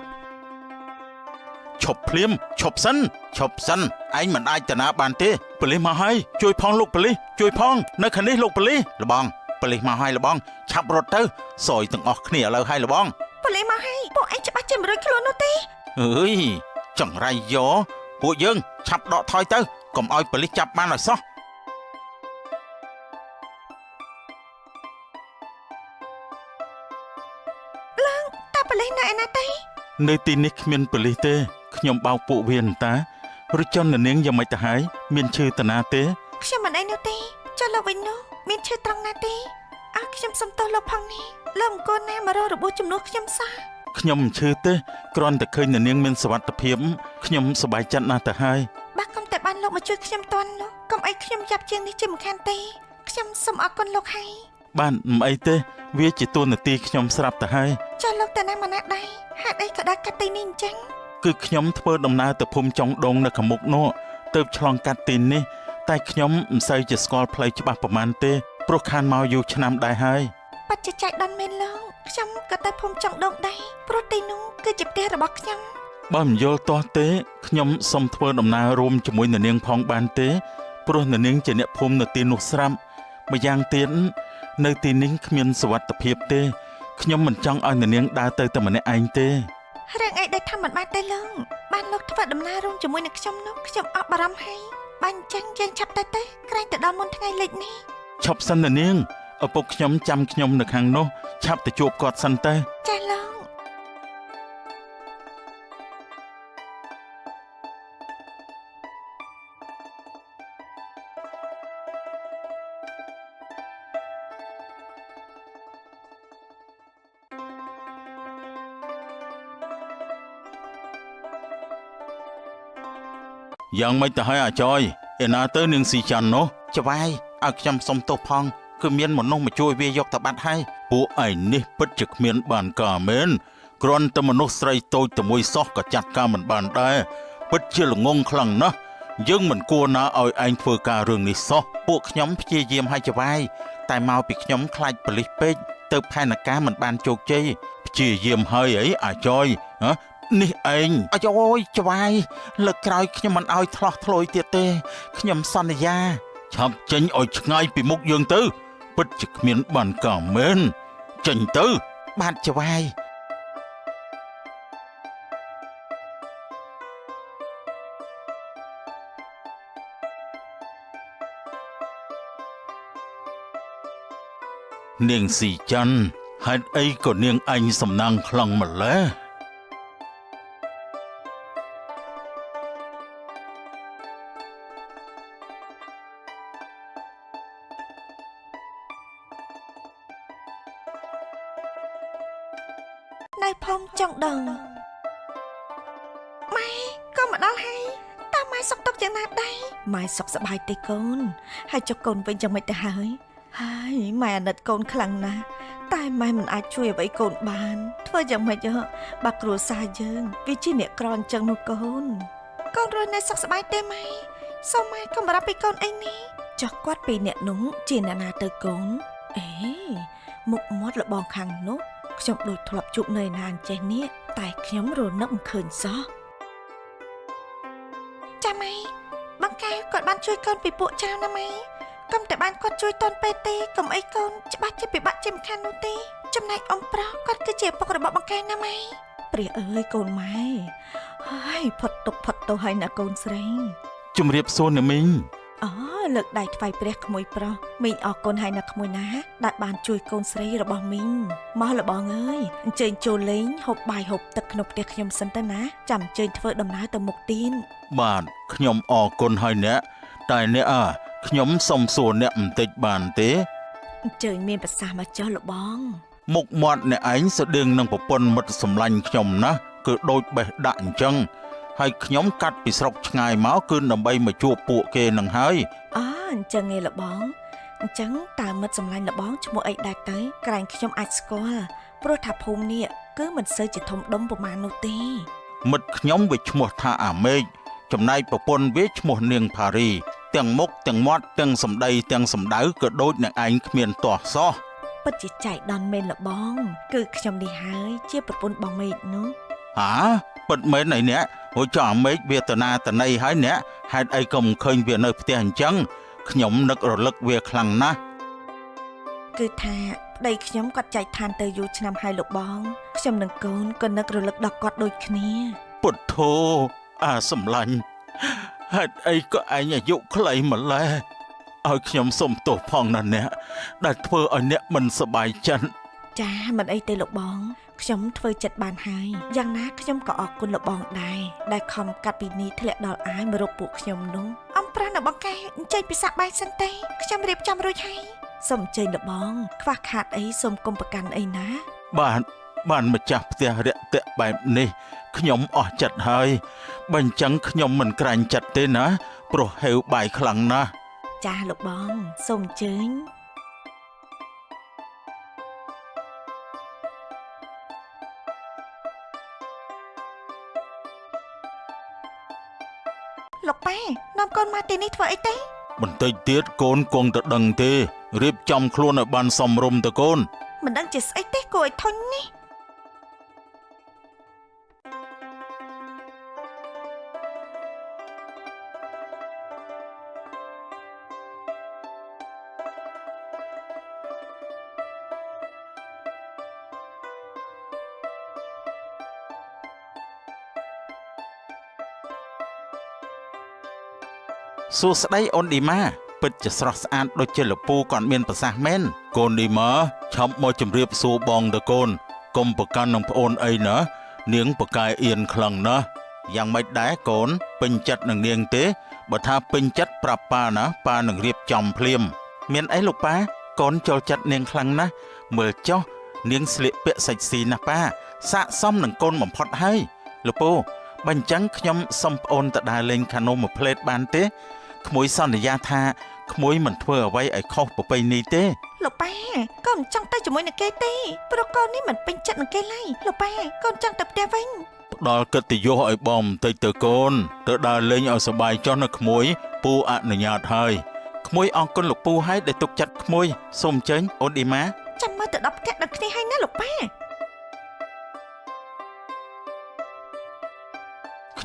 ឈប់ភ្លាមឈប់សិនឯងមិនអាចតាណាបានទេប៉ូលីសមកហើយជួយផងលោកប៉ូលីសជួយផងនៅខាងនេះលោកប៉ូលីសលបងប៉ូលីសមកហើយលបងឆាប់រត់ទៅសយទាំងអស់គ្នាឥឡូវហើយលបងប៉ូលីសមកហើយពួកឯងច្បាស់ជាមិនរួចខ្លួននោះទេអើយចង្រៃយោពួកយើងឆាប់ដកថយទៅកុំឲ្យប៉ូលីសចាប់បានឲ្យសោះឡើងតើប៉ូលីសនៅឯណាទេនៅទីនេះគ្មានប៉ូលីសទេខ្ញុំបោកពួកវានតាឬចន់នាងយ៉ាងម៉េចទៅហើយមានឈឺតាណាទេខ្ញុំមិនអីនោះទេចុះលោកវិញនោះមានឈឺត្រង់ណាទេអើខ្ញុំសុំទោសលោកផងនេះលោកអង្គណាមករករបួសជំនួសខ្ញុំសោះខ្ញុំមិនឈឺទេគ្រាន់តែឃើញនាងមានសុវត្ថិភាពខ្ញុំសប្បាយចិត្តណាស់ទៅហើយបាទកុំតែបានលោកមកជួយខ្ញុំតន់នោះកុំអីខ្ញុំចាប់ជាងនេះជាមិនខានទេខ្ញុំសូមអរគុណលោកហើយបានមិនអីទេវាជាតួនាទីខ្ញុំស្រាប់ទៅហើយចុះលោកតាណាមកណាដែរហេតុអីក៏ដើរកាត់ទីនេះអញ្ចឹងគឺខ្ញុំធ្វើដំណើរទៅភូមិចុងដងនៅខាងមុខនោះទើបឆ្លងកាត់ទីនេះតែខ្ញុំមិនសូវជាស្គាល់ផ្លូវច្បាស់ប្រហែលទេព្រោះខានមកយូរឆ្នាំដែរហើយបាត់ជាចៃដន្យមែនលោកខ្ញុំក៏ទៅភូមិចុងដងដែរព្រោះទីនោះគឺជាផ្ទះរបស់ខ្ញុំបើមិនយល់ទាស់ទេខ្ញុំសូមធ្វើដំណើររួមជាមួយនាងផងបានទេព្រោះនាងជាអ្នកភូមិនៅទីនោះស្រាប់ម្យ៉ាងទៀតនៅទីនេះគ្មានសុវត្ថិភាពទេខ្ញុំមិនចង់ឲ្យនាងដើរទៅតែម្នាក់ឯងទេរឿងអីដែលថាមិនបានទេលោកបានលោកធ្វើដំណើររួមជាមួយនឹងខ្ញុំនោះខ្ញុំអស់បារម្ភហើយបាញ់ចឹងយើងឆាប់ទៅក្រែងទៅដល់មុនថ្ងៃលិចនេះឈប់សិននាងឪពុកខ្ញុំចាំខ្ញុំនៅខាងនោះឆាប់ទៅជួបគាត់សិនទៅចាលោក យ៉ាងម៉េចទៅហើយអាចយឯណាទៅនឹងស៊ីចាន់នោះច្បាយឲ្យខ្ញុំសុំទោសផងគឺមានមនុស្សមកជួយវាយកទៅបាត់ហើយពួកឯងនេះពិតជាគ្មានបានការមែនគ្រាន់តែមនុស្សស្រីតូចតែមួយសោះក៏ចាត់ការមិនបានដែរពិតជាល្ងងខ្លាំងណាស់យើងមិនគួរណាឲ្យឯងធ្វើការរឿងនេះសោះពួកខ្ញុំព្យាយាមឲ្យច្បាយតែមកពីខ្ញុំខ្លាចប៉ូលីសពេកទៅផែនការមិនបានជោគជ័យព្យាយាមហើយអីអាចយ នេះឯងអាយអូយច្បាយលើកក្រោយខ្ញុំមិនឲ្យឆ្លោះឆ្លោយទៀតទេខ្ញុំសន្យាឆាប់ចេញឲ្យឆ្ងាយពីមុខយើងទៅពិតជាគ្មានបានកាមែនចេញទៅបាទច្បាយនាងស៊ីច័ន្ទហេតុអីក៏នាងអញសំណាងខ្លាំងម្ល៉េះនៅភូមិចុងដងម៉ែក៏មកដល់ហើយតើម៉ែសុខទុក្ខយ៉ាងណាដែរម៉ែសុខសប្បាយទេកូនហើយចុះកូនវិញយ៉ាងម៉េចទៅហើយម៉ែអាណិតកូនខ្លាំងណាស់តែម៉ែមិនអាចជួយអ្វីកូនបានធ្វើយ៉ាងម៉េចបើគ្រួសារយើងវាជាអ្នកក្រអញ្ចឹងនោះកូនកូនរស់នៅសុខសប្បាយទេម៉ែសូមម៉ែកុំបារម្ភពីកូនអីនេះចុះគាត់ពីអ្នកនោះជាអ្នកណាទៅកូនអេមុខមាត់លបងខាងនោះខ្ញុំដូចធ្លាប់ជួបនៅណានចេះនេះតែខ្ញុំរនឹកមិនឃើញសោះចាំម៉ែបង្កែគាត់បានជួយកូនពីពួកចៅណាម៉ែកុំតែបានគាត់ជួយតនពេទេកុំអីកូនច្បាស់ជាពិបាកជាមិនខាននោះទេចំណែកអ៊ំប្រុសគាត់គឺជាឪពុករបស់បង្កែណាម៉ែព្រះអើយកូនម៉ែហើយផុតទុកផុតទោសហើយណាកូនស្រីជំរាបសួរណាមីងអូលើកដៃថ្វាយព្រះក្មួយប្រុសមីងអរគុណហើយណាក្មួយណាដែលបានជួយកូនស្រីរបស់មីងមកលបងអើយអញ្ជើញចូលលេងហូបបាយហូបទឹកក្នុងផ្ទះខ្ញុំសិនទៅណាចាំអញ្ជើញធ្វើដំណើរទៅមុខទៀនបាទខ្ញុំអរគុណហើយអ្នកតែអ្នកខ្ញុំសុំសួរអ្នកបន្តិចបានទេអញ្ជើញមានប្រសាសន៍មកចុះលបងមុខមាត់អ្នកឯងស្តៀងនឹងប្រពន្ធមិត្តសម្លាញ់ខ្ញុំណាគឺដូចបេះដាក់អញ្ចឹងហើយខ្ញុំកាត់ពីស្រុកឆ្ងាយមកគឺដើម្បីមកជួបពួកគេនឹងហើយអញ្ចឹងឯលបងអញ្ចឹងតើមិត្តសម្លាញ់លបងឈ្មោះអីដែរទៅក្រែងខ្ញុំអាចស្គាល់ព្រោះថាភូមិនេះគឺមិនសូវជាធំដុំប្រមាណនោះទេមិត្តខ្ញុំវាឈ្មោះថាអាមេឃចំណែកប្រពន្ធវាឈ្មោះនាងផារីទាំងមុខទាំងមាត់ទាំងសម្ដីទាំងសម្ដៅក៏ដូចនឹងឯងគ្មានទាស់សោះពិតជាចៃដន្យមែនលបងគឺខ្ញុំនេះហើយជាប្រពន្ធបងមេឃនោះពិតមែនហើយអ្នកហូចអាមេឃវាតនាតន័យហើយអ្នកហេតុអីក៏មិនឃើញវានៅផ្ទះអញ្ចឹងខ្ញុំនឹករលឹកវាខ្លាំងណាស់គឺថាប្តីខ្ញុំគាត់ចែកឋានទៅយូរឆ្នាំហើយលោកបងខ្ញុំនិងកូនក៏នឹករលឹកដល់គាត់ដូចគ្នាពុទ្ធធោសម្លាញ់ហេតុអីក៏ឯងអាយុខ្លីម្ល៉េះឲ្យខ្ញុំសុំទោសផងណាអ្នកដែលធ្វើឲ្យអ្នកមិនសប្បាយចិត្តចាមិនអីទេលោកបងខ្ញុំធ្វើចិត្តបានហើយយ៉ាងណាខ្ញុំក៏អរគុណលោកបងដែរដែលខំកាត់ពីនេះធ្លាក់ដល់អាយមករកពួកខ្ញុំនោះអំប្រាំនៅបង្កែអញ្ជើញពិសាបាយសិនទេខ្ញុំរៀបចំរួចហើយសូមអញ្ជើញលោកបងខ្វះខាតអីសូមកុំប្រកាន់អីណាបានម្ចាស់ផ្ទះរាក់ទាក់បែបនេះខ្ញុំអស់ចិត្តហើយបើអញ្ចឹងខ្ញុំមិនក្រាញ់ចិត្តទេណាព្រោះហេវបាយខ្លាំងណាស់ចាលោកបងសូមអញ្ជើញលោកប៉ែនាំកូនមកទីនេះធ្វើអីទេបន្តិចទៀតកូនគង់តែដឹងទេរៀបចំខ្លួនឲ្យបានសមរម្យទៅកូនមិនដឹងជាស្អីទេគួរឲ្យធុញនេះសួស្តីអូនឌីម៉ាពិតជាស្រស់ស្អាតដូចជាលពូគាត់មានប្រសាសន៍មែនកូនឌីម៉ាឆាប់មកជម្រាបសួរបងទៅកូនកុំប្រកាន់នឹងប្អូនអីណានាងប្រកែអៀនខ្លាំងណាស់យ៉ាងម៉េចដែរកូនពេញចិត្តនឹងនាងទេបើថាពេញចិត្តប្រាប់ប៉ាណាប៉ានឹងរៀបចំភ្លាមមានអីលោកប៉ាកូនចូលចិត្តនាងខ្លាំងណាស់មើលចុះនាងស្លៀកពាក់សាច់ស៊ីណាស់ប៉ាស័ក្តិសមនឹងកូនបំផុតហើយលពូបើអញ្ចឹងខ្ញុំសុំប្អូនទៅដើរលេងកាណូមួយផ្លេតបានទេក្មួយសន្យាថាក្មួយមិនធ្វើអ្វីឲ្យខុសប្រពៃណីទេលោកប៉ាកូនចង់ទៅជាមួយនឹងគេទេព្រោះកូននេះមិនពេញចិត្តនឹងគេឡើយលោកប៉ាកូនចង់ទៅផ្ទះវិញផ្ដល់កិត្តិយសឲ្យបងបន្តិចទៅកូនទៅដើរលេងឲ្យសប្បាយចុះនៅក្មួយពូអនុញ្ញាតហើយក្មួយអរគុណលោកពូហើយដែលទុកចិត្តក្មួយសូមអញ្ជើញអូនឌីម៉ាចាំមើលទៅដល់ផ្ទះដល់គ្នាហើយណាលោកប៉ា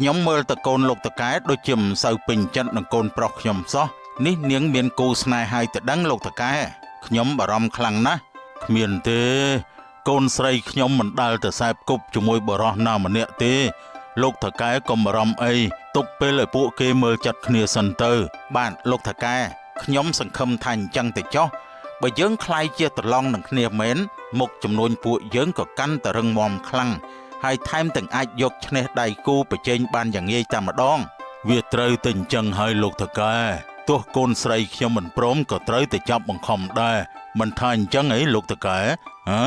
ខ្ញុំមើលតកូនលោកតកែដូចជាមិនសូវពេញចិត្តនឹងកូនប្រុសខ្ញុំសោះនេះនាងមានគូស្នេហ៍ហើយទៅដឹងលោកតកែខ្ញុំបារម្ភខ្លាំងណាស់គ្មានទេកូនស្រីខ្ញុំមិនដែលទៅសែបគប់ជាមួយបរិសណាម្នាក់ទេលោកតកែកុំបារម្ភអីទុកពេលឲ្យពួកគេមើលចិត្តគ្នាសិនទៅបាទលោកតកែខ្ញុំសង្ឃឹមថាអញ្ចឹងទៅចុះបើយើងខ្លាយជាត្រឡងនឹងគ្នាមែនមុខចំនួនពួកយើងក៏កាន់តែរឹងមាំខ្លាំងហើយថែមទាំងអាចយកឈ្នះដៃគូប្រជែងបានយ៉ាងងាយតែម្ដងវាត្រូវតែអញ្ចឹងហើយលោកតកែទោះកូនស្រីខ្ញុំមិនព្រមក៏ត្រូវតែចាប់បង្ខំដែរមិនថាអញ្ចឹងអីលោកតកែហ៎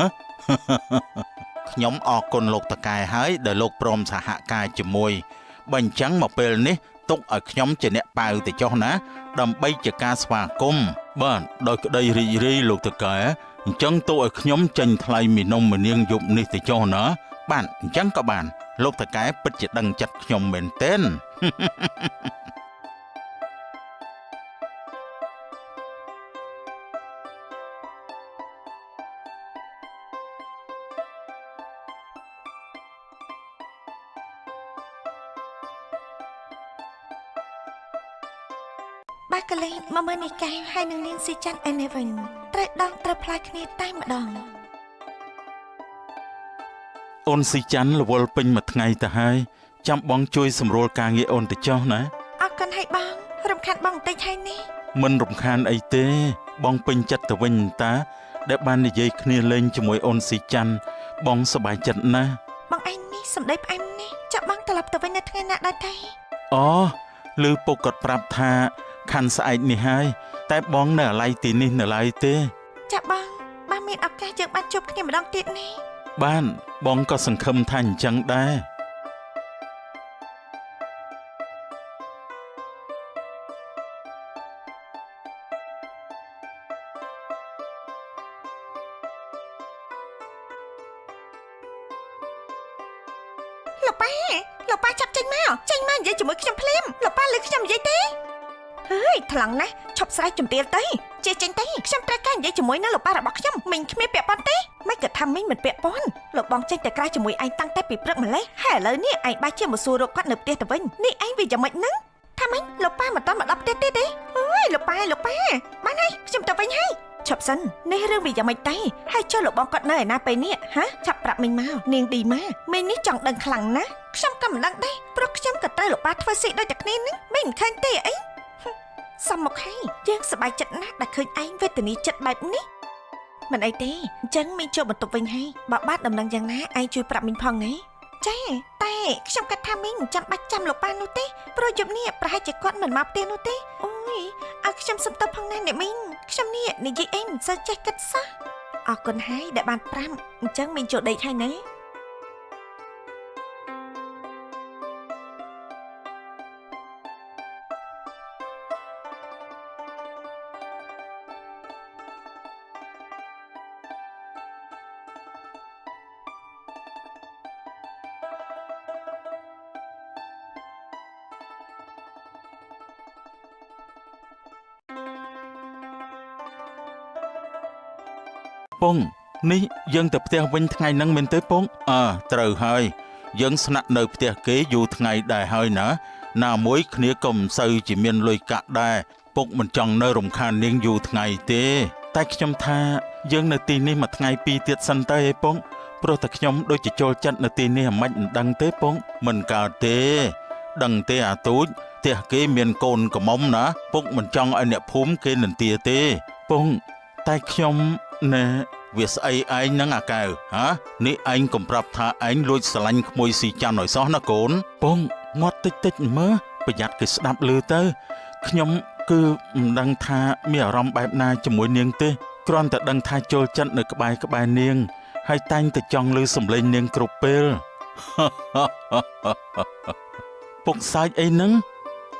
ខ្ញុំអរគុណលោកតកែហើយដែលលោកព្រមសហការជាមួយបើអញ្ចឹងមកពេលនេះទុកឲ្យខ្ញុំជាអ្នកប៉ាវទៅចុះណាដើម្បីជាការស្វាគមន៍បាទដោយក្តីរីករាយលោកតកែអញ្ចឹងទុកឲ្យខ្ញុំចេញថ្លៃមីនំម្នាងយប់នេះទៅចុះណាបាទអញ្ចឹងក៏បានលោកតកែពិតជាដឹងចិត្តខ្ញុំមែនទែន បាក់កលេមកមើលនេះកែវហើយនឹងនាងស៊ីច័ន្ទឯនេះវិញត្រូវដងត្រូវផ្លាយគ្នាតែម្ដង អូនស៊ីច័ន្ទរវល់ពេញមួយថ្ងៃទៅហើយចាំបងជួយសម្រួលការងារអូនទៅចុះណា អរគុណហើយបងរំខានបងបន្តិចហើយនេះ មិនរំខានអីទេបងពេញចិត្តទៅវិញតាដែលបាននិយាយគ្នាលេងជាមួយអូនស៊ីច័ន្ទបងសប្បាយចិត្តណាស់ បងឯងនេះសម្ដីផ្អែមនេះចាប់បងត្រឡប់ទៅវិញនៅថ្ងៃណាដែរទេ អូឮពុកគាត់ប្រាប់ថាខាន់ស្អែកនេះហើយតែបងនៅអាឡ័យទីនេះនៅឡើយទេ ចាប់បងមានឱកាសយើងបានជួបគ្នាម្ដងទៀតនេះ បានបងក៏សង្ឃឹមថាអញ្ចឹងដែរ លោកប៉ាចាប់ចេញមកនិយាយជាមួយខ្ញុំភ្លាមលោកប៉ាលើខ្ញុំនិយាយទេហើយថ្លង់ណាស់ឈប់ស្រែកជំទាវទៅចេះចេញទៅខ្ញុំត្រូវការនិយាយជាមួយនឹងលោកប៉ារបស់ខ្ញុំមិញគ្មានពាក់ព័ន្ធទេមិនក៏ថាមិញមិនពាក់ព័ន្ធលោកបងចេញតែក្រៅជាមួយឯងតាំងតែពីព្រឹកម្លេះហើយឥឡូវនេះឯងបាច់ជាមកសួររកគាត់នៅផ្ទះទៅវិញនេះឯងវាយ៉ាងម៉េចហ្នឹងថាម៉េចលោកប៉ាមិនតមកដល់ផ្ទះទេអើយលោកប៉ាបានហើយខ្ញុំទៅវិញហើយឈប់សិននេះរឿងវាយ៉ាងម៉េចទេហើយចុះលោកបងគាត់នៅឯណាពេលនេះហ៎ចាប់ប្រាប់មិញមកនាងឌីម៉ាមិញនេះចង់ដឹងខ្លាំងណាស់ខ្ញុំក៏មិនដឹងដែរព្រោះខ្ញុំក៏ត្រូវលោកប៉ាធ្វើស៊ីដូចតែគ្នានឹងមិនឃើញទេអីសំមកហើយយើងសប្បាយចិត្តណាស់ដែលឃើញឯងវេទនាចិត្តបែបនេះមិនអីទេអញ្ចឹងមីងចូលបន្ទប់វិញហើយបើបាត់ដំណឹងយ៉ាងណាឯងជួយប្រាប់មីងផងណាចាតែខ្ញុំគិតថាមីងមិនចាំបាច់ចាំលោកប៉ានោះទេព្រោះយប់នេះប្រហែលជាគាត់មិនមកផ្ទះនោះទេអូយឲ្យខ្ញុំសុំទៅផងណាអ្នកមីងខ្ញុំនេះនិយាយអីមិនសូវចេះគិតសោះអរគុណហើយដែលបានប្រាំអញ្ចឹងមីងចូលដេកហើយណា ពងនេះយើងទៅផ្ទះវិញថ្ងៃហ្នឹងមែនទេពងត្រូវហើយយើងស្នាក់នៅផ្ទះគេយូរថ្ងៃដែរហើយណាមួយគ្នាក៏មិនសូវជាមានលុយកាក់ដែរពុកមិនចង់នៅរំខាននាងយូរថ្ងៃទេតែខ្ញុំថាយើងនៅទីនេះមួយថ្ងៃពីរទៀតសិនទៅឯពងព្រោះតែខ្ញុំដូចជាចូលចិត្តនៅទីនេះមិនដឹងទេពងមិនកើតទេដឹងទេអាទូចផ្ទះគេមានកូនកំមុំណាពុកមិនចង់ឲ្យអ្នកភូមិគេនន្ទាទេពងតែខ្ញុំណែវាស្អីឯងនឹងអាកែវហ៎នេះឯងកុំប្រាប់ថាឯងលួចស្រឡាញ់ក្មួយស៊ីច័ន្ទឲ្យសោះណាកូនពងងាត់តិចមើលប្រយ័ត្នគេស្ដាប់ឮទៅខ្ញុំគឺមិនដឹងថាមានអារម្មណ៍បែបណាជាមួយនាងទេគ្រាន់តែដឹងថាចូលចិត្តនៅក្បែរនាងហើយតែងតែចង់ឮសំឡេងនាងគ្រប់ពេល ពុកសើចអីហ្នឹង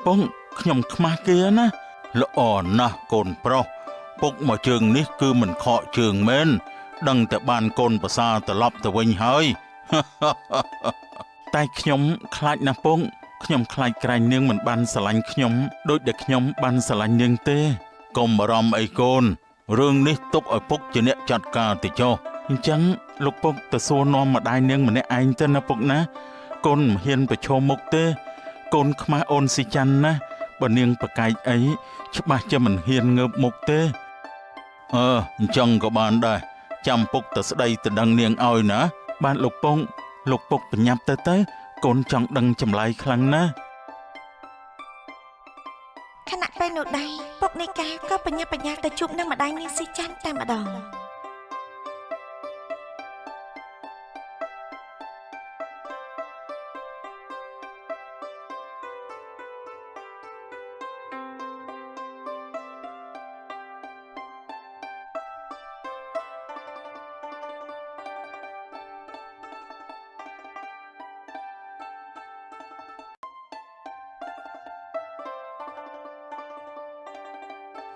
ពងខ្ញុំខ្មាស់គេណាល្អណាស់កូនប្រុសពុកមកជើងនេះគឺមិនខកជើងមែនដឹងតែបានកូនប្រសាត្រឡប់ទៅវិញហើយ តែខ្ញុំខ្លាចណាស់ពងខ្ញុំខ្លាចក្រែងនាងមិនបានស្រឡាញ់ខ្ញុំដូចដែលខ្ញុំបានស្រឡាញ់នាងទេកុំបារម្ភអីកូនរឿងនេះទុកឲ្យពុកជាអ្នកចាត់ការទៅចុះអញ្ចឹងលោកពុកទៅសួរនាំម្ដាយនាងម្នាក់ឯងទៅណាពុកណា កូនមិនហ៊ានប្រឈមមុខទេកូនខ្មាស់អូនស៊ីច័ន្ទណាបើនាងប្រកែកអីច្បាស់ជាមិនហ៊ានងើបមុខទេអញ្ចឹងក៏បានដែរចាំពុកទៅស្ដីទៅដឹងនាងឲ្យណាបានលោកពុកបញ្ញាប់ទៅកូនចង់ដឹងចម្លើយខ្លាំងណាស់ខណៈពេលនោះដែរពុកនៃកាក៏បញ្ញាទៅជួបនឹងម្ដាយនាងស៊ីច័ន្ទតែម្ដង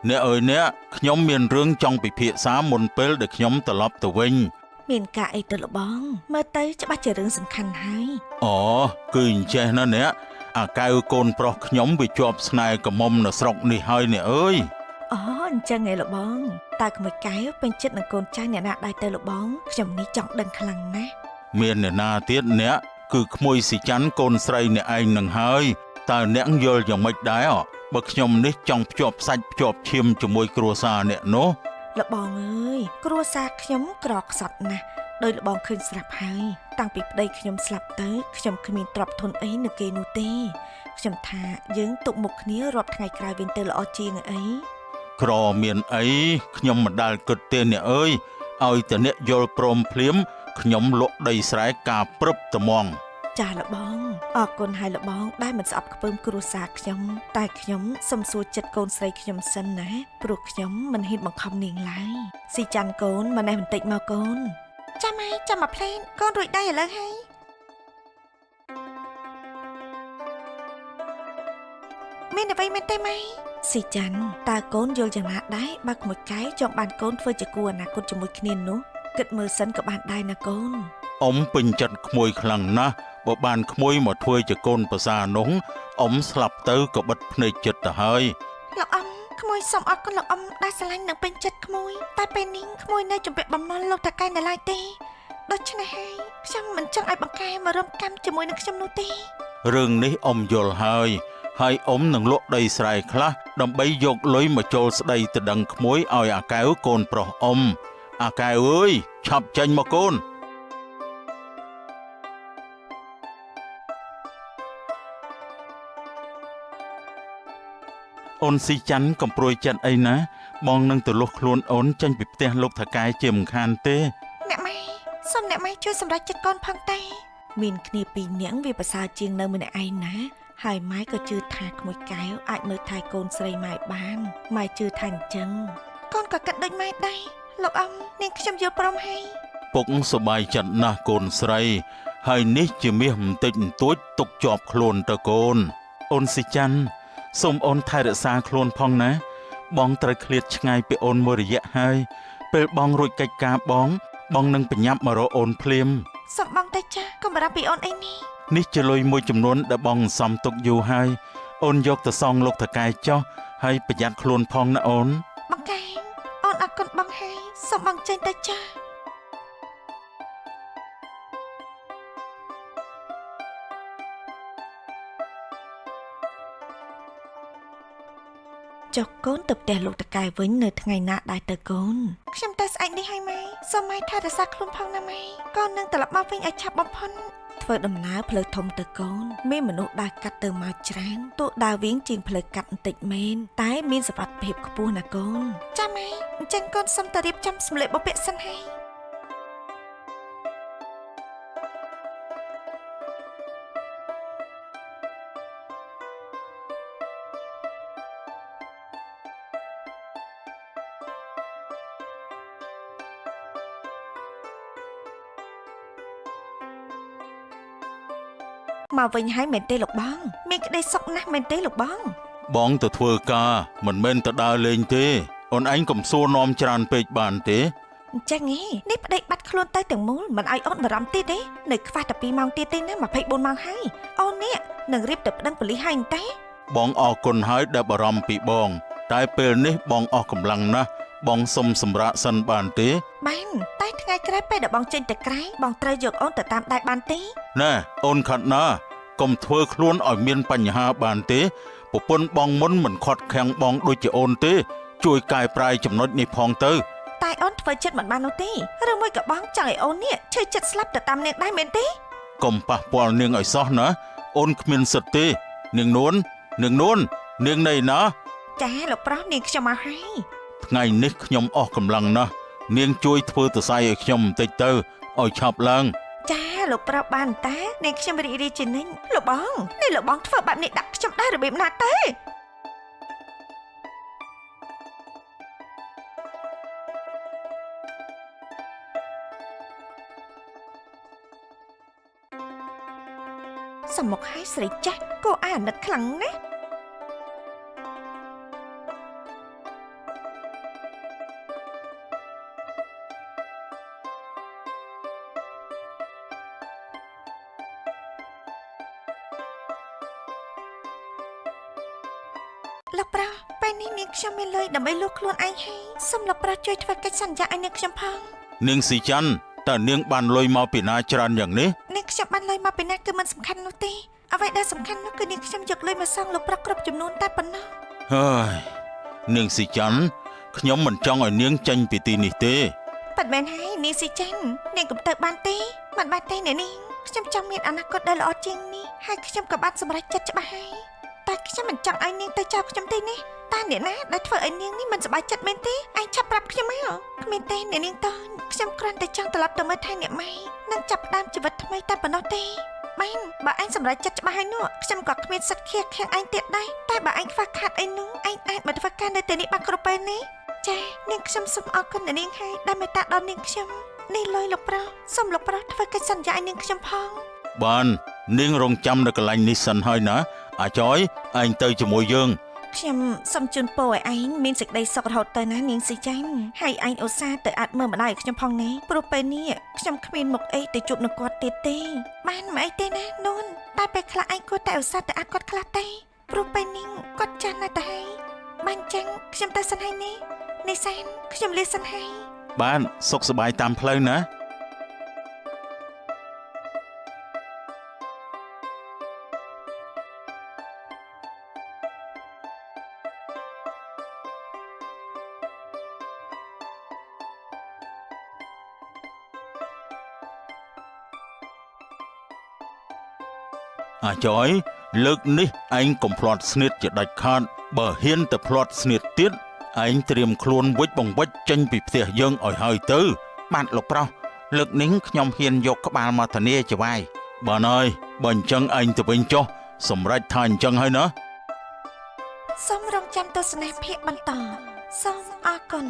អ្នកអើយអ្នកខ្ញុំមានរឿងចង់ពិភាក្សាមុនពេលដែលខ្ញុំត្រឡប់ទៅវិញមានការអីទៅលបងមើលទៅច្បាស់ជារឿងសំខាន់ហើយគឺអញ្ចេះណាអ្នកអាកៅកូនប្រុសខ្ញុំវាជាប់ស្នេហ៍កមុំនៅស្រុកនេះហើយអ្នកអើយអញ្ចឹងឯលបងតើក្មួយកែវពេញចិត្តនឹងកូនចៅអ្នកណាដែរទៅលបងខ្ញុំនេះចង់ដឹងខ្លាំងណាស់មានអ្នកណាទៀតអ្នកគឺក្មួយស៊ីច័ន្ទកូនស្រីអ្នកឯងនឹងហើយតើអ្នកយល់យ៉ាងម៉េចដែរបើខ្ញុំនេះចង់ភ្ជាប់សាច់ភ្ជាប់ឈាមជាមួយគ្រួសារអ្នកនោះលបងអើយគ្រួសារខ្ញុំក្រខ្សត់ណាស់ដោយលបងឃើញស្រាប់ហើយតាំងពីប្តីខ្ញុំស្លាប់ទៅខ្ញុំគ្មានទ្រព្យធនអីនៅគេនោះទេខ្ញុំថាយើងទុកមុខគ្នារាប់ថ្ងៃក្រោយវិញទៅល្អជាងអីក្រមានអីខ្ញុំមិនដែលគិតទេអ្នកអើយឲ្យតែអ្នកយល់ព្រមភ្លាមខ្ញុំលក់ដីស្រែការព្រឹបត្មងចាលបងអរគុណហើយលបងដែលមិនស្អប់ខ្ពើមគ្រួសារខ្ញុំតែខ្ញុំសុំសួរចិត្តកូនស្រីខ្ញុំសិនណាព្រោះខ្ញុំមិនហ៊ានបង្ខំនាងឡើយស៊ីច័ន្ទកូនម្នេះបន្តិចមកកូនចាំហើយចាំមកផ្លែនកូនរួចដែរឥឡូវហើយមានអ្វីមែនទេម៉ែស៊ីច័ន្ទតើកូនយល់យ៉ាងណាដែរបើក្មួយកែវចង់បានកូនធ្វើជាគូអនាគតជាមួយគ្នានោះគិតមើលសិនក៏បានដែរណាកូនពេញចិត្តក្មួយខ្លាំងណាស់បើបានក្មួយមកធ្វើជាកូនប្រសានោះស្លាប់ទៅក៏បិទភ្នែកចិត្តទៅហើយលោកក្មួយសូមអរគុណលោកដែលស្រឡាញ់និងពេញចិត្តក្មួយតែពេលនេះក្មួយនៅជំពាក់បំណុលលោកតាកែនៅឡើយទេដូច្នេះហើយខ្ញុំមិនចង់ឲ្យបង្កែមករំកម្មជាមួយនឹងខ្ញុំនោះទេរឿងនេះយល់ហើយនឹងលក់ដីស្រែខ្លះដើម្បីយកលុយមកចូលស្ដីទៅដឹងក្មួយឲ្យអាកែវកូនប្រុសអាកែវអើយឆាប់ចេញមកកូនអូនស៊ីច័ន្ទកំព្រួយចិត្តអីណាបងនឹងទៅលុះខ្លួនអូនចេញពីផ្ទះលោកថកែជាមិនខានទេអ្នកម៉ែសូមអ្នកម៉ែជួយសម្រេចចិត្តកូនផងតែមានគ្នាពីរនាក់វាប្រសើរជាងនៅម្នាក់ឯងណាហើយម៉ែក៏ជឿថាក្មួយកែវអាចមើលថែកូនស្រីម៉ែបានម៉ែជឿថាអញ្ចឹងកូនក៏គិតដូចម៉ែដែរលោកនាងខ្ញុំយល់ព្រមហើយពុកសប្បាយចិត្តណាស់កូនស្រីហើយនេះជាមាសបន្តិចបន្តួចទុកជាប់ខ្លួនទៅកូនអូនស៊ីច័ន្ទសូមអូនថែរក្សាខ្លួនផងណាបងត្រូវឃ្លាតឆ្ងាយពីអូនមួយរយៈហើយពេលបងរួចកិច្ចការបងនឹងបញ្ញាប់មករកអូនភ្លាមសូមបងតែចាស់កុំបារម្ភពីអូនអីនេះជាលុយមួយចំនួនដែលបងសំទុកយូរហើយអូនយកទៅសងលោកថកែចុះហើយប្រយ័ត្នខ្លួនផងណាអូនបងកែវអូនអរគុណបងហើយសូមបងចេញទៅចាស់ចុះកូនទៅផ្ទះលោកតកែវិញនៅថ្ងៃណាដែរទៅកូនខ្ញុំទៅស្អែកនេះហើយម៉ែសូមម៉ែថែរក្សាខ្លួនផងណាម៉ែកូននឹងត្រឡប់មកវិញឲ្យឆាប់បំផុតធ្វើដំណើរផ្លូវធំទៅកូនមានមនុស្សដើរកាត់ទៅមកច្រើនទោះដើរវិញជាងផ្លូវកាត់បន្តិចមែនតែមានសុវត្ថិភាពខ្ពស់ណាកូនចាម៉ែអញ្ចឹងកូនសូមទៅរៀបចំសម្លៀកបំពាក់សិនហើយមកវិញហើយមែនទេលោកបងមានក្តីសុខណាស់មែនទេលោកបងទៅធ្វើការមិនមែនទៅដើរលេងទេអូនឯងកុំសួរនាំច្រើនពេកបានទេអញ្ចឹងនេះប្តីបាត់ខ្លួនទៅទាំងមូលមិនឲ្យអូនបារម្ភទៀតទេនៅខ្វះតែ2ម៉ោងទៀតទេណា24ម៉ោងហើយអូននេះនឹងរៀបទៅប្តឹងប៉ូលីសហើយទេបងអរគុណហើយដែលបារម្ភពីបងតែពេលនេះបងអស់កម្លាំងណាស់ប បងសុំសម្រាប់សិនបានទេ បានតែថ្ងៃក្រោយពេលដែលបងចេញទៅក្រៅបងត្រូវយកអូនទៅតាមដៃបានទេ ណែអូនខាត់ណាកុំធ្វើខ្លួនឲ្យមានបញ្ហាបានទេប្រពន្ធបងមុនមិនខាត់ខាំងបងដូចជាអូនទេជួយកែប្រែចំណុចនេះផងទៅ តែអូនធ្វើចិត្តមិនបាននោះទេឬមួយក៏បងចង់ឲ្យអូននេះឈឺចិត្តស្លាប់ទៅតាមនាងដែរមែនទេ កុំប៉ះពាល់នាងឲ្យសោះណាអូនគ្មានសិទ្ធទេនាងនួននាងណៃណា ចាលោកប្រុសនាងខ្ញុំមកហើយ ថ្ងៃនេះខ្ញុំអស់កម្លាំងណាស់នាងជួយធ្វើទសៃឲ្យខ្ញុំបន្តិចទៅឲ្យឆាប់ឡើង ចាលោកប្រុសបានតានាងខ្ញុំរីករាយជានិញលោកបងនេះលោកបងធ្វើបែបនេះដាក់ខ្ញុំដែររបៀបណាទេសមុខឲ្យស្រីចាស់គួរអាណិតខ្លាំងណាស់លោកប្រុសពេលនេះនាងខ្ញុំមានលុយដើម្បីលក់ខ្លួនឯងហើយសូមលោកប្រុសជួយធ្វើកិច្ចសន្យាឲ្យនាងខ្ញុំផង នាងស៊ីច័ន្ទតើនាងបានលុយមកពីណាច្រើនយ៉ាងនេះ នាងខ្ញុំបានលុយមកពីណាគឺមិនសំខាន់នោះទេអ្វីដែលសំខាន់នោះគឺនាងខ្ញុំយកលុយមកសងលោកប្រុសគ្រប់ចំនួនតែប៉ុណ្ណោះ ហើយនាងស៊ីច័ន្ទខ្ញុំមិនចង់ឲ្យនាងចេញពីទីនេះទេ ប៉ិតមែនហើយនាងស៊ីចាន់នាងកុំទៅបានទេមិនបានទេអ្នកនាងខ្ញុំចង់មានអនាគតដែលល្អជាងនេះហើយខ្ញុំក៏បានសម្រេចចិត្តច្បាស់ហើយតែខ្ញុំមិនចង់ឲ្យនាងទៅចោលខ្ញុំទេនេះតែអ្នកណាដែលធ្វើឲ្យនាងនេះមិនសប្បាយចិត្តមែនទេឯងឆាប់ប្រាប់ខ្ញុំមកគ្មានទេអ្នកនាងតើខ្ញុំគ្រាន់តែចង់ត្រឡប់ទៅមើលថែអ្នកម៉ែនិងចាប់ផ្ដើមជីវិតថ្មីតែប៉ុណ្ណោះទេបានបើឯងសម្រេចចិត្តច្បាស់ហើយនោះខ្ញុំក៏គ្មានសិទ្ធិខៀខាំងឯងទៀតដែរតែបើឯងខ្វះខាតអីនោះឯងអាចមកធ្វើការនៅទីនេះបានគ្រប់ពេលនេះចានាងខ្ញុំសូមអរគុណអ្នកនាងហើយដែលមេត្តាដល់នាងខ្ញុំនេះលុយលោកប្រុសសូមលោកប្រុសធ្វើកិច្ចសន្យាឲ្យនាងខ្ញុំផង បាននាងរងចាំនៅកន្លែងនេះសិនហើយណាអាចយឯងទៅជាមួយយើង ខ្ញុំសូមជូនពរឲ្យឯងមានសេចក្តីសុខរហូតទៅណានាងស៊ីចាញ់ហើយឯងឧស្សាហ៍ទៅអាចមើលម្ដាយខ្ញុំផងណាព្រោះពេលនេះខ្ញុំគ្មានមុខអីទៅជួបនឹងគាត់ទៀតទេបានមិនអីទេណានូនតែពេលខ្លះឯងគួរតែឧស្សាហ៍ទៅអាចគាត់ខ្លះទេព្រោះពេលនេះគាត់ចាស់ណាស់ទៅហើយបានចឹងខ្ញុំទៅសិនហើយនេះនេះសានខ្ញុំលាសិនហើយ បានសុខសប្បាយតាមផ្លូវណា អាចយលើកនេះឯងកុំភ្លាត់ស្នៀតជាដាច់ខាតបើហ៊ានទៅភ្លាត់ស្នៀតទៀតឯងត្រៀមខ្លួនវិច្ចបង្វិច្ចចេញពីផ្ទះយើងឲ្យហើយទៅបាទលោកប្រុសលើកនេះខ្ញុំហ៊ានយកក្បាលមកធានាចវាយបានហើយបើអញ្ចឹងឯងទៅវិញចុះសម្រេចថាអញ្ចឹងហើយណា សូមរងចាំទស្សនាភាគបន្តសូមអរគុណ